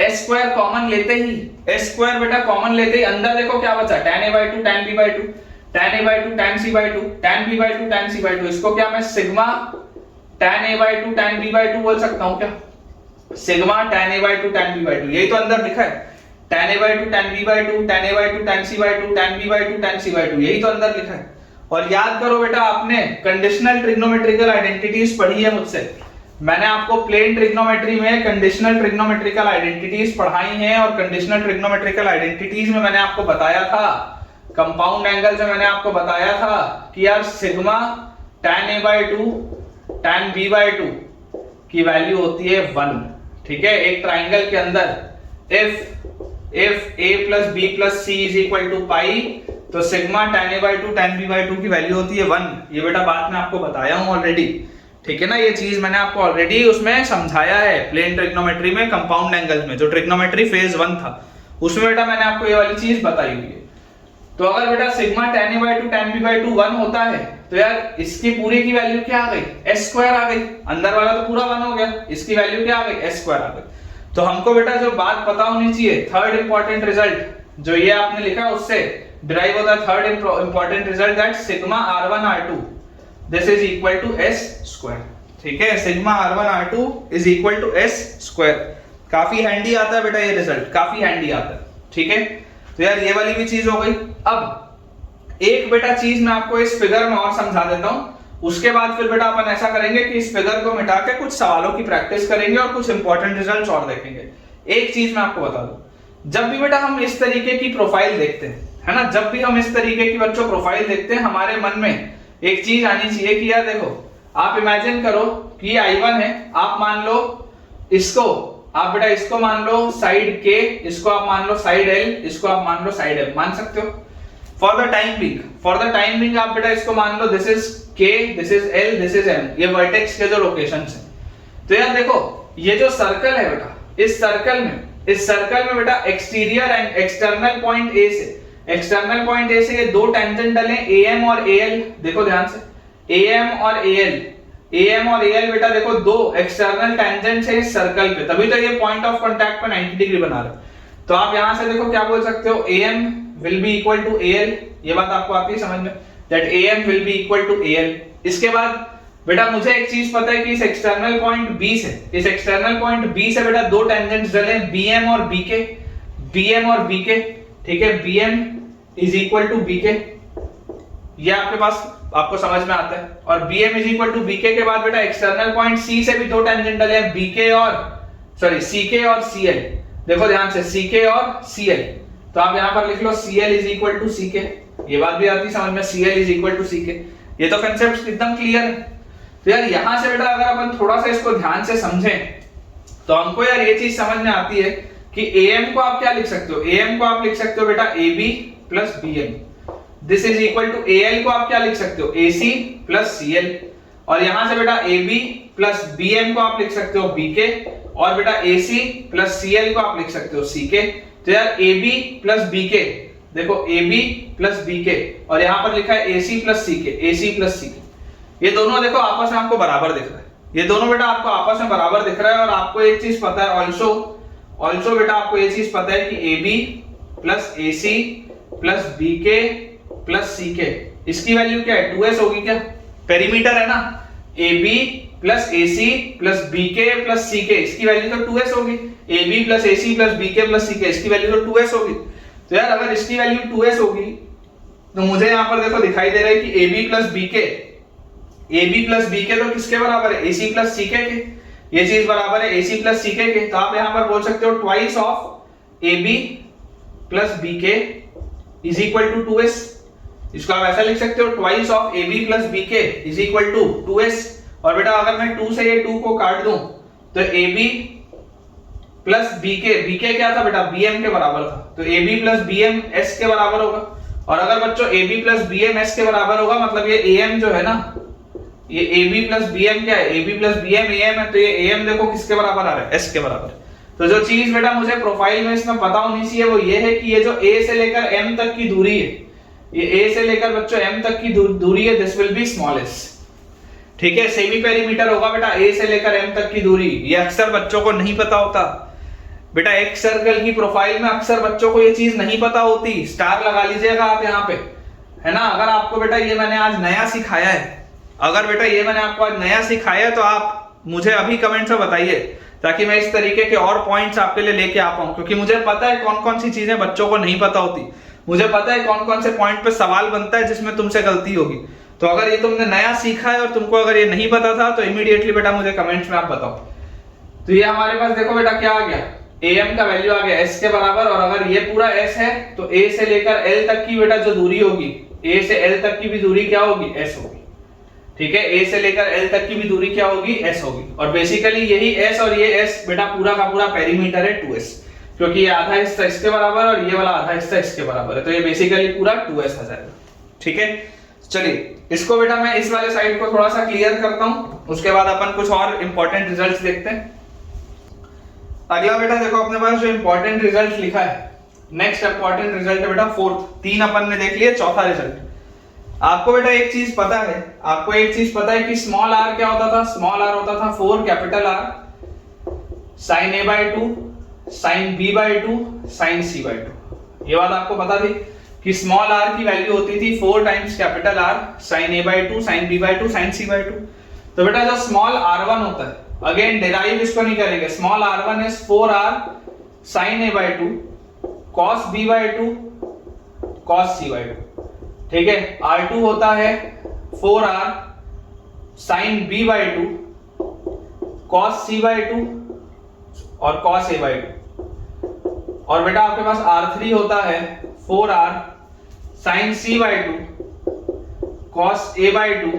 s स्क्वायर कॉमन लेते ही, s स्क्वायर बेटा कॉमन लेते ही अंदर देखो क्या बचा, tan a/2 tan b/2 tan a/2 tan c/2 tan b/2 tan c/2, इसको क्या मैं sigma tan a/2 tan b/2 बोल सकता हूं क्या, sigma tan a/2 tan b/2, यही तो अंदर लिखा है, tan a/2 tan b/2 tan a/2 tan c/2 tan b/2 tan c/2, यही तो अंदर लिखा है। और याद करो बेटा, आपने कंडीशनल ट्रिग्नोमेट्रिकल आइडेंटिटीज पढ़ी है मुझसे, मैंने आपको प्लेन ट्रिग्नोमेट्री में कंडीशनल ट्रिग्नोमेट्रिकल आइडेंटिटीज पढ़ाई हैं, और कंडीशनल ट्रिग्नोमेट्रिकल आइडेंटिटीज में मैंने आपको बताया था, कंपाउंड एंगल से मैंने आपको बताया था कि यार sigma tan a/2 tan b/2 की वैल्यू होती है 1, ठीक है, एक ट्राइंगल के अंदर if a plus b plus c is equal to pi, तो sigma tan a/2 tan b/2 की वैल्यू होती है 1। ये बेटा बात मैं आपको बताया हूं ऑलरेडी, ठीक है ना, ये चीज मैंने आपको ऑलरेडी उसमें समझाया है प्लेन ट्रिग्नोमेट्री में कंपाउंड एंगल्स में, जो ट्रिग्नोमेट्री फेज 1 था उसमें बेटा मैंने आपको ये वाली चीज बताई हुई है। तो अगर बेटा sigma tan a/2 tan b/2 1 होता है तो यार इसकी पूरी की वैल्यू क्या आ गई, s स्क्वायर आ गई, अंदर वाला तो पूरा 1 हो गया, इसकी वैल्यू क्या आ गई, s स्क्वायर आ गई। तो हमको बेटा जो बात पता होनी चाहिए, थर्ड इंपॉर्टेंट रिजल्ट जो ये आपने लिखा है उससे डिराइव होता है third important result that sigma r1 r2 this is equal to s square, ठीक है, sigma r1 r2 is equal to s square. काफी हैंडी आता है बेटा ये रिजल्ट, काफी हैंडी आता है, ठीक है। तो यार ये वाली भी चीज हो गई। अब एक बेटा चीज मैं आपको इस फिगर में और समझा देता हूं, उसके बाद फिर बेटा अपन ऐसा करेंगे कि इस फिगर को मिटा के कुछ सवालों की प्रैक्टिस करेंगे और कुछ इंपॉर्टेंट रिजल्ट्स और देखेंगे। एक चीज मैं आपको बता दूं, जब भी बेटा हम इस तरीके की प्रोफाइल देखते हैं, है ना, जब भी हम इस तरीके की बच्चों प्रोफाइल देखते हैं, हमारे मन में एक चीज आनी चाहिए कि यार देखो, आप इमेजिन करो कि I1 है, आप मान लो इसको, आप बेटा इसको मान लो साइड K, इसको आप मान लो साइड L, इसको आप मान लो साइड M, मान सकते हो फॉर द टाइम बिंग आप बेटा इसको मान लो this is K, this is L, this is M, ये वर्टेक्स के जो लोकेशंस हैं। तो यार देखो ये जो सर्कल है बेटा, इस सर्कल में बेटा exterior and external point A से ये दो टेंजेंट डले AM और AL, देखो ध्यान से AM और AL, AM और AL बेटा देखो दो एक्सटर्नल टेंजेंट है इस सर्कल पे, तभी तो ये पॉइंट ऑफ कांटेक्ट पे 90 डिग्री बना रहे हैं। तो आप यहां से देखो क्या बोल सकते हो, AM will be equal to AL, ये बात आपको आती है समझ में, that AM will be equal to AL। इसके बाद बेटा मुझे एक चीज पता है कि इस एक्सटर्नल पॉइंट B से, इस एक्सटर्नल पॉइंट B से बेटा दो टेंजेंट्स डले BM और BK, BM और BK, ठीक है, BM is equal to BK, ये आपके पास आपको समझ में आता है। और BM is equal to BK के बाद बेटा एक्सटर्नल पॉइंट C से भी दो टेंजेंट डले हैं CK और CL, देखो ध्यान से CK और CL, तो आप यहां पर लिख लो CL is equal to CK, ये बात भी आती समझ में, CL is equal to CK, ये तो कंसेप्ट एकदम क्लियर है। तो यार यहां से बेटा अगर अपन थोड़ा सा इसको ध्यान से समझें तो हमको यार ये चीज समझ में आती है कि AM को आप क्या लिख सकते हो, AM को आप लिख सकते हो बेटा AB plus BM, this is equal to AL को आप क्या लिख सकते हो, AC प्लस CL, और यहां से बेटा AB प्लस BM को आप लिख सकते हो BK, और बेटा AC प्लस CL को आप लिख सकते हो CK। तो यार AB प्लस BK, देखो AB प्लस BK, और यहां पर लिखा है AC plus CK, AC plus CK, ये दोनों देखो आपस में आपको बराबर दिख रहा है, ये दोनों बेटा आपको आपस में बराबर दिख रहा है। और आपको एक चीज पता है ऑल्सो बेटा आपको ये चीज पता है कि AB plus AC plus BK plus CK, इसकी वैल्यू क्या है, 2s होगी क्या, पेरीमीटर है ना, AB plus AC plus BK plus CK, इसकी वैल्यू तो 2s होगी, AB plus AC plus BK plus CK, इसकी वैल्यू तो 2s होगी। तो यार अगर इसकी वैल्यू 2s होगी तो मुझे यहां पर देखो दिखाई दे रहा है कि AB प्लस BK तो किसके बराबर है, AC प्लस CK के, ये चीज बराबर है AC प्लस CK के। तो आप यहां पर बोल सकते हो twice of AB plus BK is equal to 2s, इसको आप ऐसा लिख सकते हो twice of AB plus BK is equal to 2s। और बेटा अगर मैं 2 से ये 2 को काट दूं तो AB प्लस BK क्या था बेटा, BM के बराबर था, तो AB प्लस BM S के बराबर होगा। और अगर बच्चों AB प्लस BM S के बराबर होगा मतलब ये AM जो है ना, ये AB प्लस BM क्या है, AB प्लस BM AM है, तो ये AM देखो किसके बराबर आ रहा है, S के बराबर। तो जो चीज बेटा मुझे प्रोफाइल में इसमें पता होनी चाहिए वो ये है कि ये जो A से लेकर M तक की दूरी है, ये A से लेकर बच्चों M तक की दूरी है, दिस विल बी स्मॉलेस्ट, ठीक है, सेमी पेरीमीटर होगा बेटा A से लेकर M तक की दूरी। ये अक्सर बच्चों को नहीं पता होता बेटा, एक सर्कल की प्रोफाइल में अक्सर बच्चों को ये चीज नहीं पता होती, स्टार लगा लीजिएगा आप यहाँ पे, है ना। अगर आपको बेटा ये मैंने आज नया सिखाया है, अगर बेटा ये मैंने आपको आज नया सिखाया है तो आप मुझे अभी कमेंट्स में बताइए, ताकि मैं इस तरीके के और पॉइंट्स आपके लिए लेके आ पाऊं, क्योंकि मुझे पता है कौन कौन सी चीजें बच्चों को नहीं पता होती, मुझे पता है कौन कौन से पॉइंट पे सवाल बनता है जिसमें तुमसे गलती होगी। तो अगर ये तुमने नया सीखा है और तुमको अगर ये नहीं पता था तो इमीडिएटली बेटा मुझे कमेंट्स में आप बताओ। तो ये हमारे पास देखो बेटा क्या आ गया, AM का वैल्यू आ गया S के बराबर, और अगर ये पूरा S है तो A से लेकर L तक की बेटा जो दूरी होगी, A से L तक की भी दूरी क्या होगी, S होगी, ठीक है, A से लेकर L तक की भी दूरी क्या होगी, S होगी। और बेसिकली यही S और ये S बेटा पूरा का पूरा पेरीमीटर है 2s, क्योंकि ये आधा हिस्सा इसके बराबर और ये वाला आधा हिस्सा इसके बराबर है, तो ये बेसिकली पूरा 2s आ जाएगा, ठीक है। चलिए इसको बेटा मैं इस वाले साइड को थोड़ा सा क्लियर करता हूं, उसके बाद अपन कुछ और इंपॉर्टेंट रिजल्ट्स देखते हैं। अगला बेटा देखो अपने पास जो इंपॉर्टेंट रिजल्ट लिखा है, नेक्स्ट इंपॉर्टेंट रिजल्ट है बेटा फोर्थ, 3 अपन ने देख लिया, चौथा रिजल्ट। आपको बेटा एक चीज पता है, आपको एक चीज पता है कि स्मॉल r क्या होता था, स्मॉल r होता था 4 capital R sin a/2 sin b/2 sin c/2। ये बात आपको पता थी कि स्मॉल r की वैल्यू होती थी 4 times capital R sin a/2 sin b/2 sin c/2। तो बेटा जो स्मॉल r1 होता है, अगेन डिराइव इसको नहीं करेंगे, small r1 is 4r sin a/2 cos b/2 cos c/2, ठीक है। R2 होता है 4r sin b/2 cos c/2 और cos a/2, और बेटा आपके पास R3 होता है 4r sin c/2 cos a/2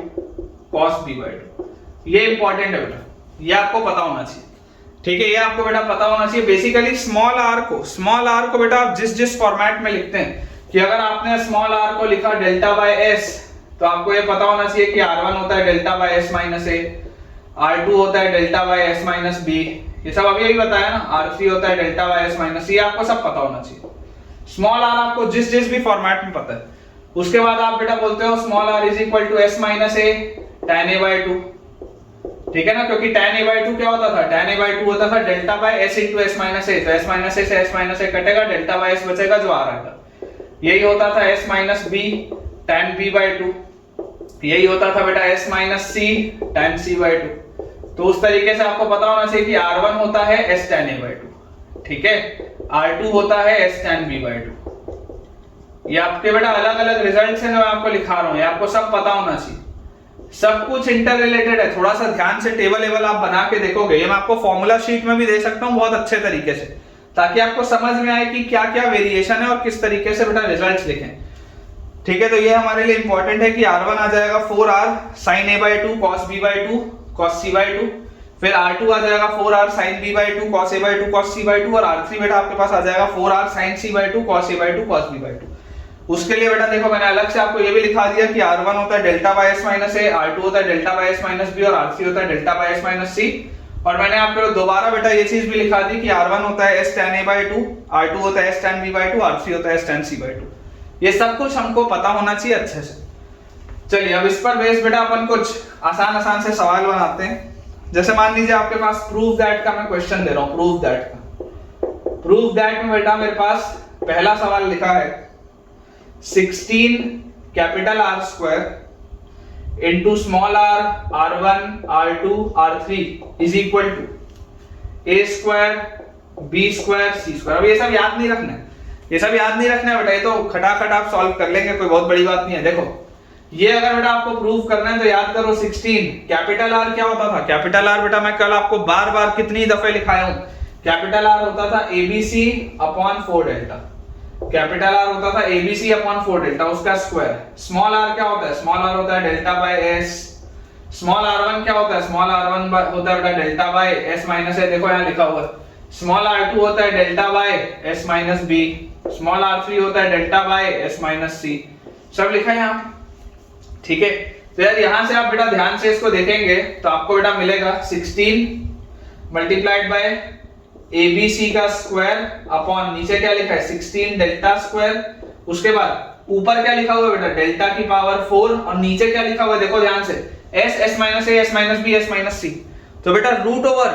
cos b/2। ये इंपॉर्टेंट है बेटा, ये आपको पता होना चाहिए, ठीक है, ये आपको बेटा पता होना चाहिए। बेसिकली स्मॉल r को बेटा आप जिस फॉर्मेट में लिखते हैं, कि अगर आपने स्मॉल r को लिखा डेल्टा बाय s, तो आपको ये पता होना चाहिए कि r1 होता है delta by s minus a, r2 होता है delta by s minus b, ये सब अभी बताया ना, r3 होता है delta by s minus c, आपको सब पता होना चाहिए। स्मॉल r आपको जिस भी फॉर्मेट में पता है, उसके बाद आप बेटा बोलते हो small r is equal to s minus a tan a/2, ठीक है ना, क्योंकि tan a/2 क्या होता था, tan a/2 होता था delta by s into s minus a, तो s minus a से s minus a कटेगा, डेल्टा बाय s बचेगा जो आ रहा था। यही होता था s minus b tan b/2, यही होता था बेटा s minus c tan c/2। तो उस तरीके से आपको पता होना चाहिए कि R1 होता है s tan a/2, ठीक है, R2 होता है s tan b/2। ये आपके बेटा अलग अलग रिजल्ट्स हैं जो मैं आपको लिखा रहा हूं, ये आपको सब पता होना चाहिए, सब कुछ इंटर रिलेटेड है। थोड़ा सा ध्यान से टेबल लेवल आप बना के देखोगे, ये मैं आपको फॉर्मूला शीट में भी दे सकता हूं बहुत अच्छे तरीके से, ताकि आपको समझ में आए कि क्या क्या वेरिएशन है और किस तरीके से बेटा रिजल्ट्स लिखें, ठीक है। तो ये हमारे लिए इंपॉर्टेंट है कि R1 आ जाएगा 4R sin a/2 cos b/2 cos c/2, फिर R2 आ जाएगा 4R sin b/2 cos a/2 cos c/2, और R3 बेटा आपके पास आ जाएगा 4R sin c/2 cos a/2 cos b/2। उसके लिए बेटा देखो मैंने अलग से आपको ये भी लिखा दिया कि R1 होता है delta by s minus a, R2 होता है delta by s minus b और R3 होता है delta by s minus c। और मैंने आपको दोबारा बेटा ये चीज भी लिखा दी कि R1 होता है s tan a/2, R2 होता है s tan b/2, R3 होता है s tan c/2। ये सब कुछ हमको पता होना चाहिए अच्छे से। चलिए अब इस पर बेस बेटा अपन कुछ आसान आसान से सवाल बनाते हैं। जैसे मान लीजिए आपके पास प्रूव दैट का मैं क्वेश्चन दे रहा हूं, प्रूव दैट का। प्रूव दैट में बेटा मेरे पास पहला सवाल लिखा है 16 capital R square into small r R1 R2 R3 is equal to a square b square c square. अब ये सब याद नहीं रखना है, ये सब याद नहीं रखना है बेटा, ये तो खटाखट आप सॉल्व कर लेंगे, कोई बहुत बड़ी बात नहीं है। देखो ये अगर बेटा आपको प्रूव करना है तो याद करो 16 कैपिटल R क्या होता था, कैपिटल R बेटा मैं कल आपको बार बार कितनी दफे लिखाया हूं, कैपिटल R होता था ABC upon 4 delta, capital R होता था ABC अपॉन 4 डेल्टा उसका स्क्वायर। स्मॉल r क्या होता है, स्मॉल r होता है delta by s। Small r1 क्या होता है, स्मॉल r1 होता है बेटा delta by s minus a, देखो यहाँ लिखा हुआ है। स्मॉल r2 होता है delta by s minus b, small r3 होता है delta by s minus c, सब लिखा है यहाँ, ठीक है। तो यार यहाँ से आप बेटा ध्यान से इसको देखेंगे तो आपको बेटा मिलेगा 16 मल्टीप्लाइड बाय ABC का स्क्वायर अपॉन नीचे क्या लिखा है 16 डेल्टा स्क्वायर, उसके बाद ऊपर क्या लिखा हुआ है बेटा डेल्टा की पावर 4, और नीचे क्या लिखा हुआ है देखो ध्यान से s minus a s minus b s minus c। तो बेटा root over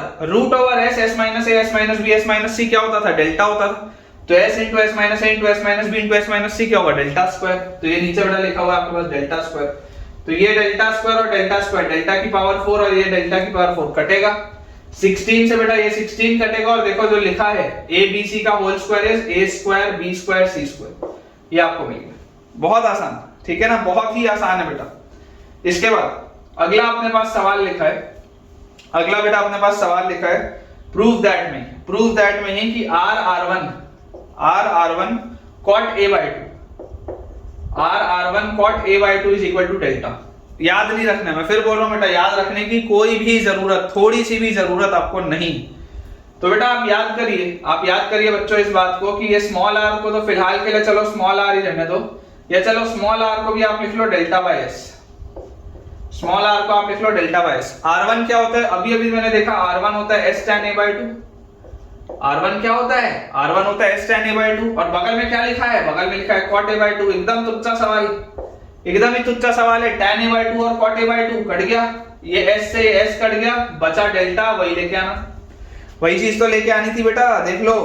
s minus a s minus b s minus c क्या होता था, डेल्टा होता था। तो s into s minus a into s minus b into s minus c क्या होगा, डेल्टा स्क्वायर। तो ये नीचे बेटा लिखा हुआ है आपके पास डेल्टा स्क्वायर, तो ये डेल्टा स्क्वायर और डेल्टा स्क्वायर, डेल्टा की पावर 4 और ये डेल्टा की पावर 4 कटेगा, 16 से बेटा ये 16 कटेगा, और देखो जो लिखा है ABC का whole square is a square b square c square, ये आपको मिल गया। बहुत आसान, ठीक है ना, बहुत ही आसान है बेटा। इसके बाद अगला अपने पास सवाल लिखा है, अगला बेटा अपने पास सवाल लिखा है प्रूव दैट में ही कि R1 cot a/2 is equal to delta. याद नहीं रखना है, मैं फिर बोल रहा हूं बेटा, याद रखने की कोई भी जरूरत, थोड़ी सी भी जरूरत आपको नहीं। तो बेटा आप याद करिए बच्चों इस बात को कि ये स्मॉल r को तो फिलहाल के लिए चलो स्मॉल r ही रहने दो, या चलो स्मॉल r को भी आप लिख लो delta by s, small r को आप लिख लो डेल्टा बाय s। R1 क्या होता है, अभी मैंने देखा R1 होता है s tan a/2, R1 क्या होता है, R1 होता है s tan a/2, और बगल में क्या लिखा है, बगल में लिखा है cot a/2। एकदम तुच्चा सवाल, एकदम ही तुच्चा सवाल है, tan a/2 और cot a/2 कट गया, ये s से s कट गया, बचा डेल्टा, वही लेके आना, वही चीज तो लेके आनी थी बेटा। देख लो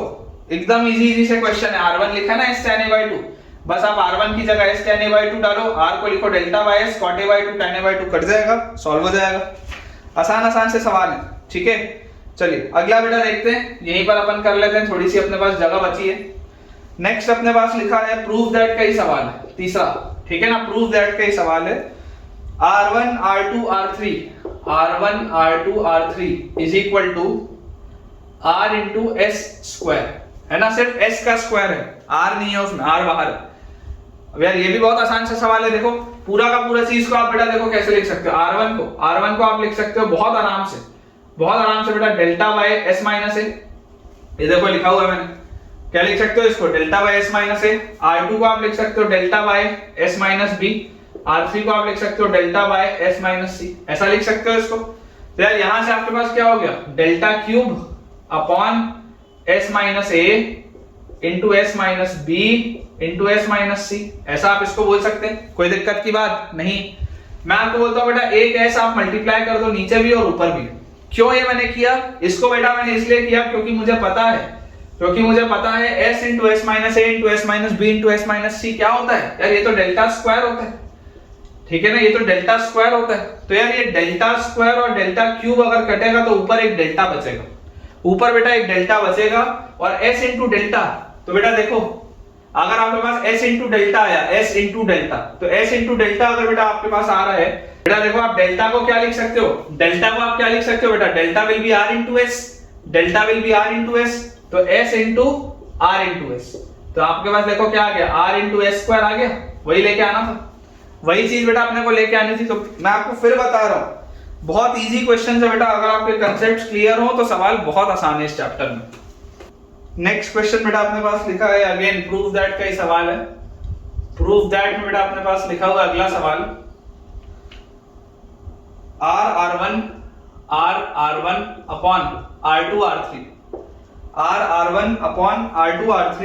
एकदम इजी से क्वेश्चन है, R1 लिखा ना s tan a/2, बस आप R1 की जगह s tan a/2 डालो, r को लिखो delta by s, cot a/2 tan a/2 cut जाएगा, सॉल्व हो जाएगा। आसान से सवाल है, ठीक है। चलिए अगला बेटा देखते हैं, यहीं पर अपन कर लेते हैं, थोड़ी सी अपने पास जगह बची है। नेक्स्ट अपने पास लिखा है प्रूव दैट का ही सवाल है, तीसरा, ठीक है ना, प्रूव दैट का ही सवाल है। R1 R2 R3 is equal to R into s square, है ना, सिर्फ s का स्क्वायर है, r नहीं है उसमें, r बाहर है। अब यार ये भी बहुत आसान सा सवाल है, देखो पूरा का पूरा चीज को आप बेटा देखो कैसे लिख सकते हो। R1 को आप लिख सकते हो बहुत आराम से बेटा delta by s minus a, ये देखो लिखा हुआ है मैंने, क्या लिख सकते हो इसको, delta by s minus a। R2 को आप लिख सकते हो delta by s minus b, R3 को आप लिख सकते हो delta by s minus c, ऐसा लिख सकते हो इसको। तो यार यहां से आपके पास क्या हो गया, delta cube upon s minus a into s minus b into s minus c, ऐसा आप इसको बोल सकते हैं, कोई दिक्कत की बात नहीं। मैं आपको बोलता हूँ बेटा एक एस आप मल्टीप्लाई कर दो नीचे भी और ऊपर भी। क्यों ये मैंने किया इसको बेटा, मैंने इसलिए किया क्योंकि मुझे पता है S into S minus A into S minus B into S minus C क्या होता है यार, ये तो डेल्टा स्क्वायर होता है, ठीक है ना, ये तो डेल्टा स्क्वायर होता है। तो यार ये डेल्टा स्क्वायर और डेल्टा क्यूब अगर कटेगा तो ऊपर एक डेल्टा बचेगा, ऊपर बेटा एक डेल्टा बचेगा। और s इंटू डेल्टा, तो बेटा देखो अगर आपके पास s इंटू डेल्टा आया, s इंटू डेल्टा, तो s इंटू डेल्टा अगर बेटा आपके पास आ रहा है, बेटा देखो आप डेल्टा को क्या लिख सकते हो, डेल्टा को आप क्या लिख सकते हो बेटा, delta will be r into s, delta will be r into s, तो s into r into s, तो आपके पास देखो क्या आ गया, r इंटू s स्क्वायर आ गया, वही लेके आना था, वही चीज बेटा अपने को लेके आनी थी। तो मैं आपको फिर बता रहा हूं बहुत इजी क्वेश्चन है बेटा, अगर आपके कंसेप्ट्स क्लियर हो तो सवाल बहुत आसान है इस चैप्टर में। नेक्स्ट क्वेश्चन बेटा अपने पास लिखा है, अगेन प्रूव दैट का ही सवाल है। प्रूव दैट में बेटा अपने पास लिखा हुआ अगला सवाल, r1 upon r2 r3, r1 upon r2 r3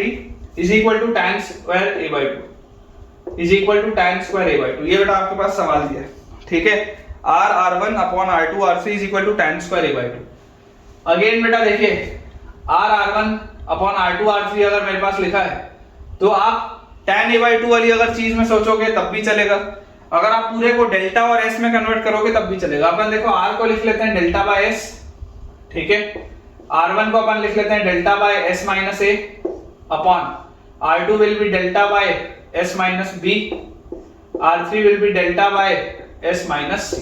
is equal to tan square a by 2 is equal to tan square a by 2, ये बेटा आपके पास सवाल दिया है, ठीक है। r1 upon r2 r3 is equal to tan square a by 2। Again बेटा देखिए r1 अपॉन r2 r3 अगर मेरे पास लिखा है तो आप tan a by 2 वाली अगर चीज में सोचोगे तब भी चलेगा, अगर आप पूरे को डेल्टा और s में कन्वर्ट करोगे तब भी चलेगा। अपन देखो r को लिख लेते हैं डेल्टा बाय s, ठीक है, r1 को अपन लिख लेते हैं delta by s minus a upon r2 will be delta by s minus b, r3 will be delta by s minus c।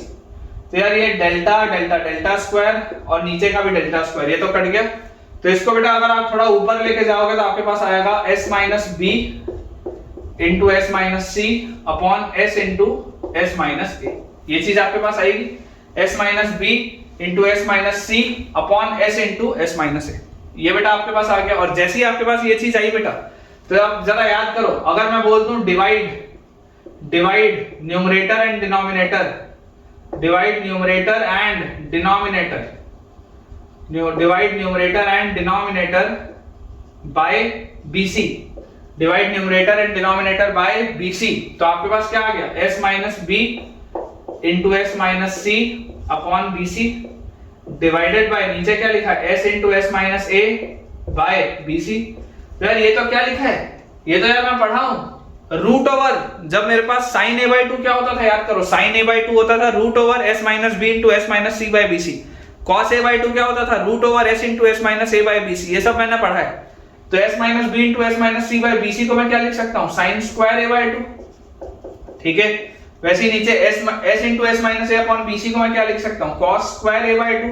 तो यार ये डेल्टा डेल्टा डेल्टा स्क्वायर और नीचे का भी डेल्टा स्क्वायर ये तो कट गया, तो इसको बेटा अगर आप थोड़ा ऊपर लेके जाओगे तो आपके पास आएगा s minus b into S minus C upon S into S minus A, ये चीज आपके पास आएगी, s minus B into S minus C upon S into S minus A, ये बेटा आपके पास आ गया। और जैसे ही आपके पास ये चीज आई बेटा तो आप जरा याद करो, अगर मैं बोल दूं divide numerator and denominator, divide numerator and denominator, divide numerator and denominator by BC, divide numerator and denominator by BC, तो आपके पास क्या आ गया s minus b into S minus C upon BC divided by नीचे क्या लिखा है s into S minus a by BC। तो यार ये तो क्या लिखा है, ये तो यार मैं पढ़ा हूं रूट ओवर, जब मेरे पास साइन a बाय 2 क्या होता था याद करो, साइन a बाय 2 होता था root over s minus b into S minus C by BC, cos a by 2 क्या होता था root over s into S minus a by BC, ये सब मैंने पढ़ा है। तो s minus b into S minus C by BC को मैं क्या लिख सकता हूँ साइन स्क्वायर a बाय 2, ठीक है। वैसे ही नीचे s into S minus a upon BC को मैं क्या लिख सकता हूँ cos स्क्वायर a बाय 2,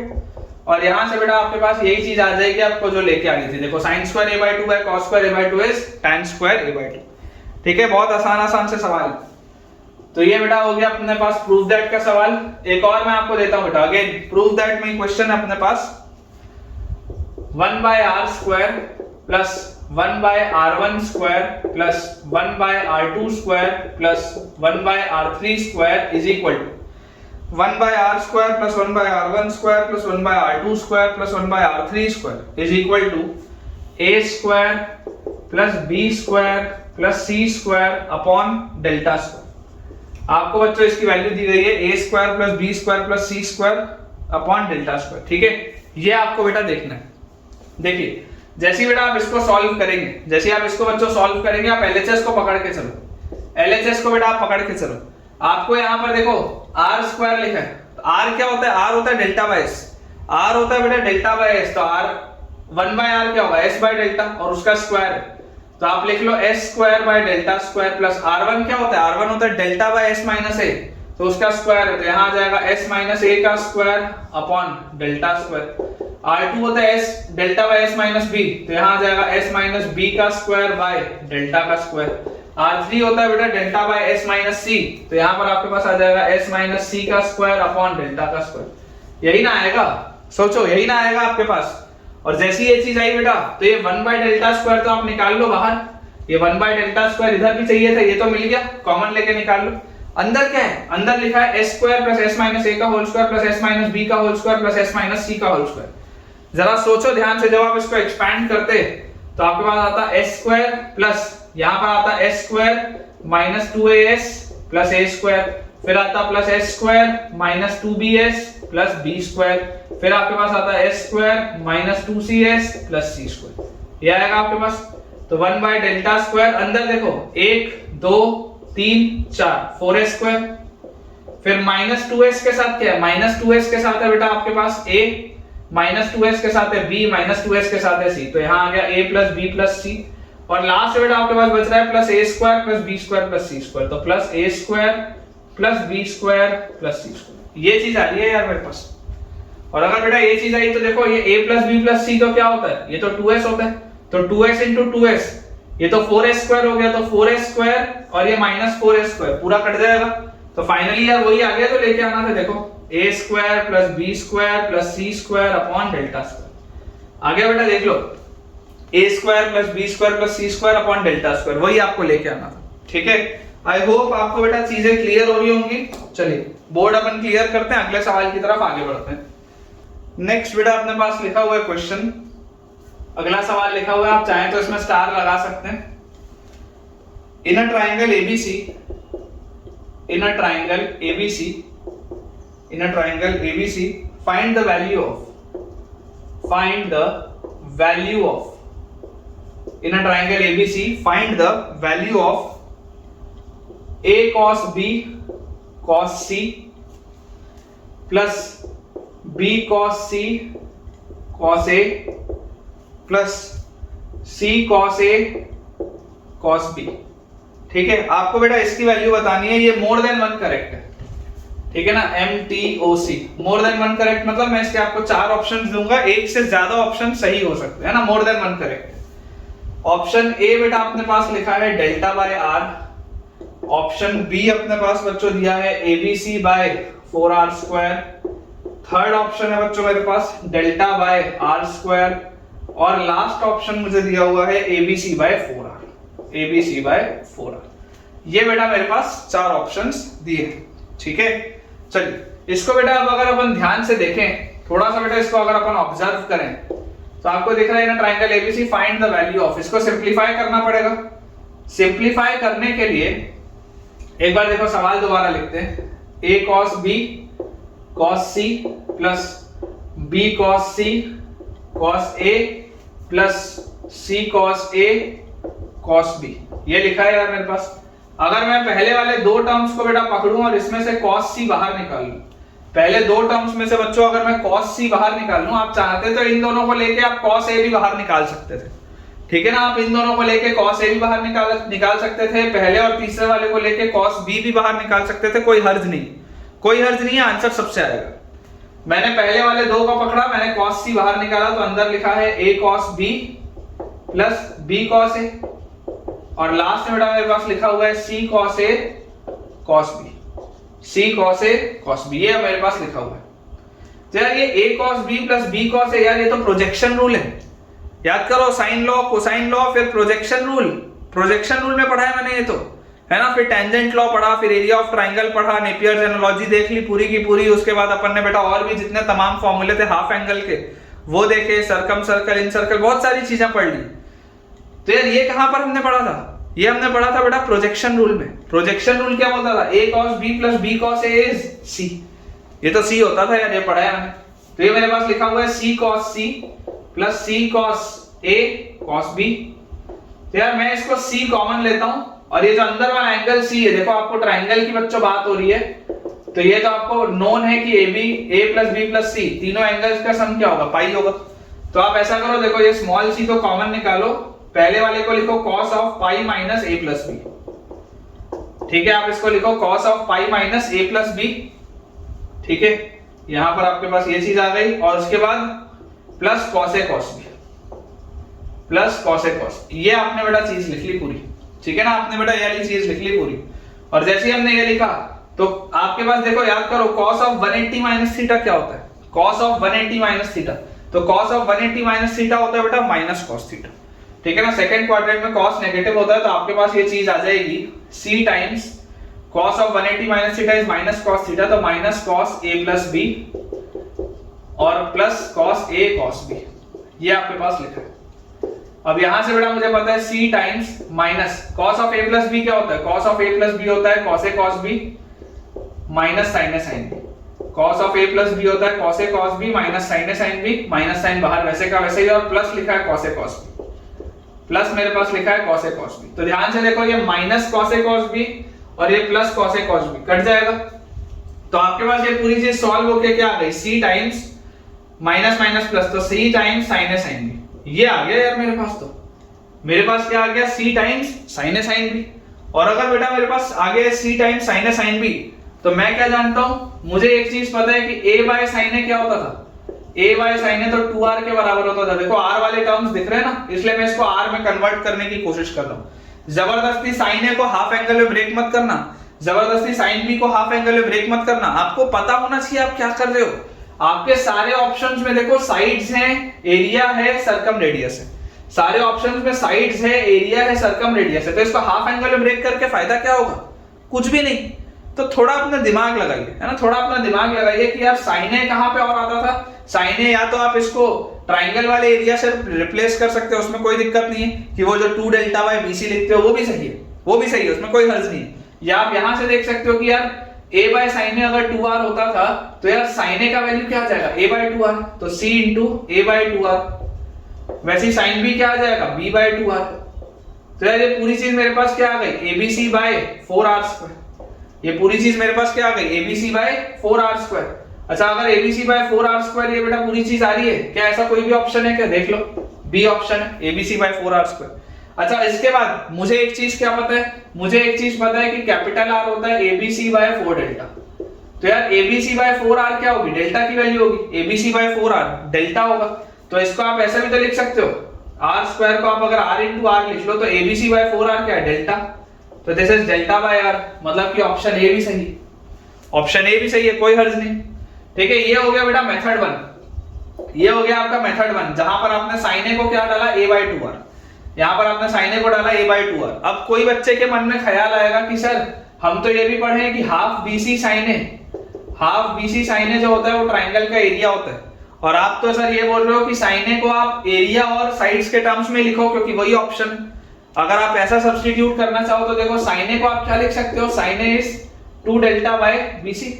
और यहां से बेटा आपके पास यही चीज आ जाएगी आपको जो लेके आनी थी, देखो sin square a by 2 by cos square a by 2 is tan square a by 2, ठीक है। बहुत आसान से सवाल, तो ये बेटा हो गया अपने पास प्रूव दैट का सवाल। एक और मैं आपको देता हूं बेटा, अगेन प्रूव दैट में क्वेश्चन है अपने पास 1 by r square plus 1 by r1 square plus 1 by r2 square plus 1 by r3 square is equal to 1 by r square plus 1 by r1 square plus 1 by r2 square plus 1 by r3 square is equal to a square plus b square plus c square upon delta square। आपको बच्चों इसकी value दी गई है a square plus b square plus c square upon delta square, ठीक है। ये आपको बेटा देखना है, देखिए जैसे बेटा आप इसको सॉल्व करेंगे, जैसे आप इसको बच्चों सॉल्व करेंगे आप LHS को पकड़ के चलो, LHS को बेटा आप पकड़ के चलो, आपको यहाँ पर देखो r स्क्वायर लिखा है, तो r क्या होता है, r होता है डेल्टा बाय s, r होता है बेटा डेल्टा बाय s, तो r 1 बाय r क्या होगा s बाय डेल्टा और उसका स्क्वायर है, तो आप लिख लो s square by delta square plus r1 क्या होता है, r1 होता है delta by s minus a, तो उसका स्क्वायर है, तो यहाँ आ जाएगा s माइनस a का square upon delta square. r2 होता है s delta by s minus b, तो यहाँ आ जाएगा s माइनस b का स्क्वायर बाय डेल्टा का स्क्वायर। r3 होता है बेटा delta by s minus c, तो यहाँ पर आपके पास आ जाएगा s माइनस c का स्क्वायर अपॉन डेल्टा का स्क्वायर, यही ना आएगा, सोचो यही ना आएगा आपके पास। और जैसी ये चीज आई बेटा तो ये 1 बाय डेल्टा स्क्वायर तो आप निकाल लो बाहर, ये 1 बाय डेल्टा स्क्वायर इधर भी चाहिए था, ये तो मिल गया, कॉमन लेके निकाल लो। अंदर क्या है, अंदर लिखा है s square plus s minus a का whole square plus s minus b का whole square plus s minus c का होल स्क्वायर। जरा सोचो ध्यान से, जब आप इसको एक्सपैंड करते तो आपके पास आता है s स्क्वायर प्लस यहाँ पर आता है s square minus 2as plus a square फिर आता plus S square minus 2bs plus B square, फिर आपके पास आता है S square minus 2cs plus C square. ये आएगा आपके पास। तो 1 बाय डेल्टा स्क्वायर, अंदर देखो 1 2 3 4 4s स्क्वायर, फिर माइनस 2s के साथ क्या है, माइनस 2s के साथ है बेटा आपके पास a, माइनस 2s के साथ है b, माइनस 2s के साथ है c, तो यहाँ आ गया a plus b plus c, और लास्ट बेटा आपके पास बच रहा है plus a square plus b square plus c square, तो plus a square plus b square plus c square. ये चीज आ रही है यार मेरे पास। और अगर बेटा ये चीज आई तो देखो ये a plus b plus c तो क्या होता है, ये तो 2s होता है, तो 2s इंटू 2s, ये तो 4s स्क्वायर हो गया, तो 4s स्क्वायर और ये माइनस 4s स्क्वायर पूरा कट जाएगा। तो फाइनली यार वही आ गया, तो लेके आना था देखो a square plus b square plus c square upon delta square. आ गया बेटा, देख लो a square plus b square plus c square upon delta square, वही आपको लेके आना था। ठीक है, आई होप आपको बेटा चीजें क्लियर हो रही होंगी। चलिए बोर्ड अपन क्लियर करते हैं, अगले सवाल की तरफ आगे बढ़ते हैं। नेक्स्ट बेटा अपने पास लिखा हुआ है क्वेश्चन, अगला सवाल लिखा हुआ है, आप चाहें तो इसमें स्टार लगा सकते हैं। In a triangle ABC, in a triangle ABC, in a triangle ABC, find the value of, find the value of, in a triangle ABC, find the value of a cos b cos c plus b cos c cos a plus c cos a cos b। ठीक है, आपको बेटा इसकी value बतानी है। ये मोर than one correct है, ठीक है ना, MTOC, मोर देन वन करेक्ट मतलब मैं इसके आपको 4 ऑप्शंस दूंगा, एक से ज्यादा ऑप्शन सही हो सकते हैं ना, more than one correct. Option A बेटा अपने पास लिखा है delta by R, option B अपने पास बच्चों दिया है ABC by 4r square, third option है बच्चों मेरे पास डेल्टा बाय आर स्क्वायर, और लास्ट ऑप्शन मुझे दिया हुआ है ABC by 4r, ABC by 4r। ये बेटा मेरे पास 4 ऑप्शंस दिए हैं। ठीक है, चलिए इसको बेटा अब अगर अपन ध्यान से देखें, थोड़ा सा बेटा इसको अगर अपन ऑब्जर्व करें तो आपको दिख रहा है ना triangle ABC, find the value of, इसको सिंपलीफाई करना पड़ेगा। सिंपलीफाई करने के लिए एक बार देखो सवाल दोबारा लिखते हैं, a cos b cos c plus b cos c cos a plus c cos a cos b, ये लिखा है यार मेरे पास। अगर मैं पहले वाले 2 टर्म्स को बेटा पकड़ूं और इसमें से cos c बाहर निकाल लूं, पहले 2 टर्म्स में से बच्चों अगर मैं cos c बाहर निकाल लूं, आप चाहते तो इन दोनों को लेके आप cos a भी बाहर निकाल सकते थे। ठीक है ना, आप इन दोनों को लेके cos a भी बाहर निकाल सकते थे, पहले और तीसरे वाले को लेके cos b भी बाहर निकाल सकते थे, कोई हर्ज नहीं, कोई हर्ज नहीं है, आंसर सबसे आएगा। मैंने पहले वाले 2 को पकड़ा, मैंने cos c बाहर निकाला, तो अंदर लिखा है a cos b plus b cos a, और लास्ट में बेटा मेरे पास लिखा हुआ है c cos a cos b, c cos a cos b, ये मेरे पास लिखा हुआ है। तो यार ये a cos b plus b cos a, यार ये तो प्रोजेक्शन रूल है, याद करो, साइन लॉ कोसाइन लॉ फिर प्रोजेक्शन रूल, प्रोजेक्शन रूल में पढ़ा है मैंने ये तो, है ना। फिर टेंजेंट लॉ पढ़ा, फिर एरिया ऑफ ट्राइंगल पढ़ा, नेपियर्स एनालॉजी देख ली पूरी की पूरी, उसके बाद अपन ने बेटा और भी जितने तमाम फॉर्मूले थे हाफ एंगल के वो देखे, सर्कम सर्कल इन सर्कल, बहुत सारी चीजें पढ़ ली। तो यार ये कहां पर हमने पढ़ा था, ये हमने पढ़ा था बेटा प्रोजेक्शन रूल में। प्रोजेक्शन रूल क्या बोलता था, a cos b plus b cos a is c, ये तो c होता था यार, ये पढ़ा है मैंने। तो ये मेरे पास लिखा हुआ है c cos c plus c cos a cos b। तो यार मैं इसको c कॉमन लेता हूं, और ये जो अंदर वाला एंगल c है, देखो आपको ट्राइंगल की बच्चों बात हो रही है, तो ये तो आपको नोन है कि ab a plus b plus c, तीनों एंगल्स का सम क्या होगा, पाई होगा। तो आप ऐसा करो, देखो ये स्मॉल c को कॉमन निकालो, पहले वाले को लिखो cos of pi minus a plus b, ठीक है, आप इसको लिखो cos of pi minus a plus b, ठीक है, यहां पर आपके पास ये चीज आ गई, और उसके बाद plus cos a cos b, plus cos a cos, ये आपने बेटा चीज लिख ली पूरी, ठीक है ना, आपने बेटा ये वाली चीज लिख ली पूरी। और जैसे ही हमने ये लिखा तो आपके पास देखो, याद करो cos ऑफ 180 माइनस थीटा क्या होता है, cos ऑफ 180 माइनस थीटा, तो cos ऑफ 180 माइनस थीटा होता है बेटा माइनस cos थीटा, ठीक है ना। सेकंड क्वाड्रेंट में cos नेगेटिव होता है, तो आपके पास ये चीज आ जाएगी c times cos of 180 minus theta is minus cos theta, तो minus cos a plus b और plus cos a cos b, ये आपके पास लिखा है। अब यहां से बेटा मुझे पता है c times minus cos of a plus b क्या होता है, cos of a plus b होता है cos a cos b minus sine A sine B. Cos of A plus B होता है cos A cos B minus sine A sine B, minus sine बाहर वैसे का वैसे ही, और प्लस लिखा है cos A cos B, plus मेरे पास लिखा है कॉस ए कॉस बी। तो ध्यान से देखो, ये minus cos A cos B और ये plus cos A cos B cut जाएगा। तो आपके पास ये पूरी चीज सॉल्व होके क्या आ गई, सी टाइम्स माइनस माइनस प्लस, तो सी times sign A sine B. ये आ गया यार मेरे पास, तो मेरे पास क्या आ गया, सी times sign A sine B. और अगर बेटा मेरे पास आ गया सी times sign A sine B, तो मैं क्या जानता हूं, मुझे एक चीज पता है कि a बाय साइन ए क्या होता था, a बाय साइन ए तो 2r के बराबर होता था। देखो r वाले टर्म्स दिख रहे हैं ना, इसलिए मैं इसको r में कन्वर्ट करने की कोशिश कर रहा हूं। जबरदस्ती साइन ए को हाफ एंगल में ब्रेक मत करना, जबरदस्ती साइन बी को हाफ एंगल में ब्रेक मत करना। आपको पता होना चाहिए आप क्या कर रहे हो। आपके सारे ऑप्शंस में देखो साइड्स हैं, एरिया है, सर्कम रेडियस है। सारे ऑप्शंस में साइड्स है, एरिया है, सर्कम रेडियस है। तो इसको हाफ एंगल में ब्रेक करके फायदा क्या होगा, कुछ भी नहीं। तो थोड़ा अपना दिमाग लगाइए, है ना, थोड़ा अपना दिमाग लगाइए कि यार साइन ए कहां पे और आता था। साइन ए या तो आप इसको ट्राइंगल वाले एरिया से रिप्लेस कर सकते हो, उसमें कोई दिक्कत नहीं है कि वो जो 2 डेल्टा बाय बीसी लिखते हो वो भी सही है, वो भी सही है, उसमें कोई हर्ज नहीं है। या आप यहां से देख सकते हो कि यार a बाय साइन ए अगर 2r होता था तो यार साइन ए का वैल्यू क्या आ जाएगा, a बाय 2r, तो c into a bye 2r। वैसे ही साइन b क्या आ जाएगा, b बाय 2r। तो यार ये पूरी चीज मेरे पास क्या आ गई, abc बाय 4r स्क्वायर। ये पूरी चीज मेरे पास क्या आ गई, abc बाय 4r स्क्वायर। अच्छा, अगर abc बाय 4r स्क्वायर ये बेटा पूरी चीज आ रही है, क्या ऐसा कोई भी ऑप्शन है क्या, देख लो बी ऑप्शन है, abc बाय 4r स्क्वायर। अच्छा, इसके बाद मुझे एक चीज क्या पता है, मुझे एक चीज पता है कि कैपिटल R होता है abc बाय 4 डेल्टा। तो यार abc बाय 4r क्या होगी, डेल्टा की वैल्यू होगी, abc बाय 4r डेल्टा होगा। तो इसको आप ऐसे भी तो लिख सकते हो, r स्क्वायर को आप अगर r इंटू r लिख लो तो abc बाय 4r क्या है, डेल्टा। तो this is delta by r, मतलब कि ऑप्शन ए भी सही है, ऑप्शन ए भी सही है, कोई हर्ज नहीं। ठीक है, ये हो गया बेटा मेथड 1, ये हो गया आपका मेथड 1, जहां पर आपने साइन ए को क्या डाला, a बाय 2r। यहां पर आपने साइन ए को डाला a बाय 2r। अब कोई बच्चे के मन में ख्याल आएगा कि सर हम तो ये भी पढ़े हैं कि हाफ bc साइन ए, हाफ bc साइन ए जो होता है वो ट्राइंगल का एरिया होता है। और आप तो सर ये बोल रहे हो कि साइन ए को आप एरिया और साइड्स के टर्म्स में लिखो, क्योंकि वही ऑप्शन। अगर आप ऐसा सब्स्टिट्यूट करना चाहो तो देखो साइन ए को आप क्या लिख सकते हो, sine A is 2 delta by bc।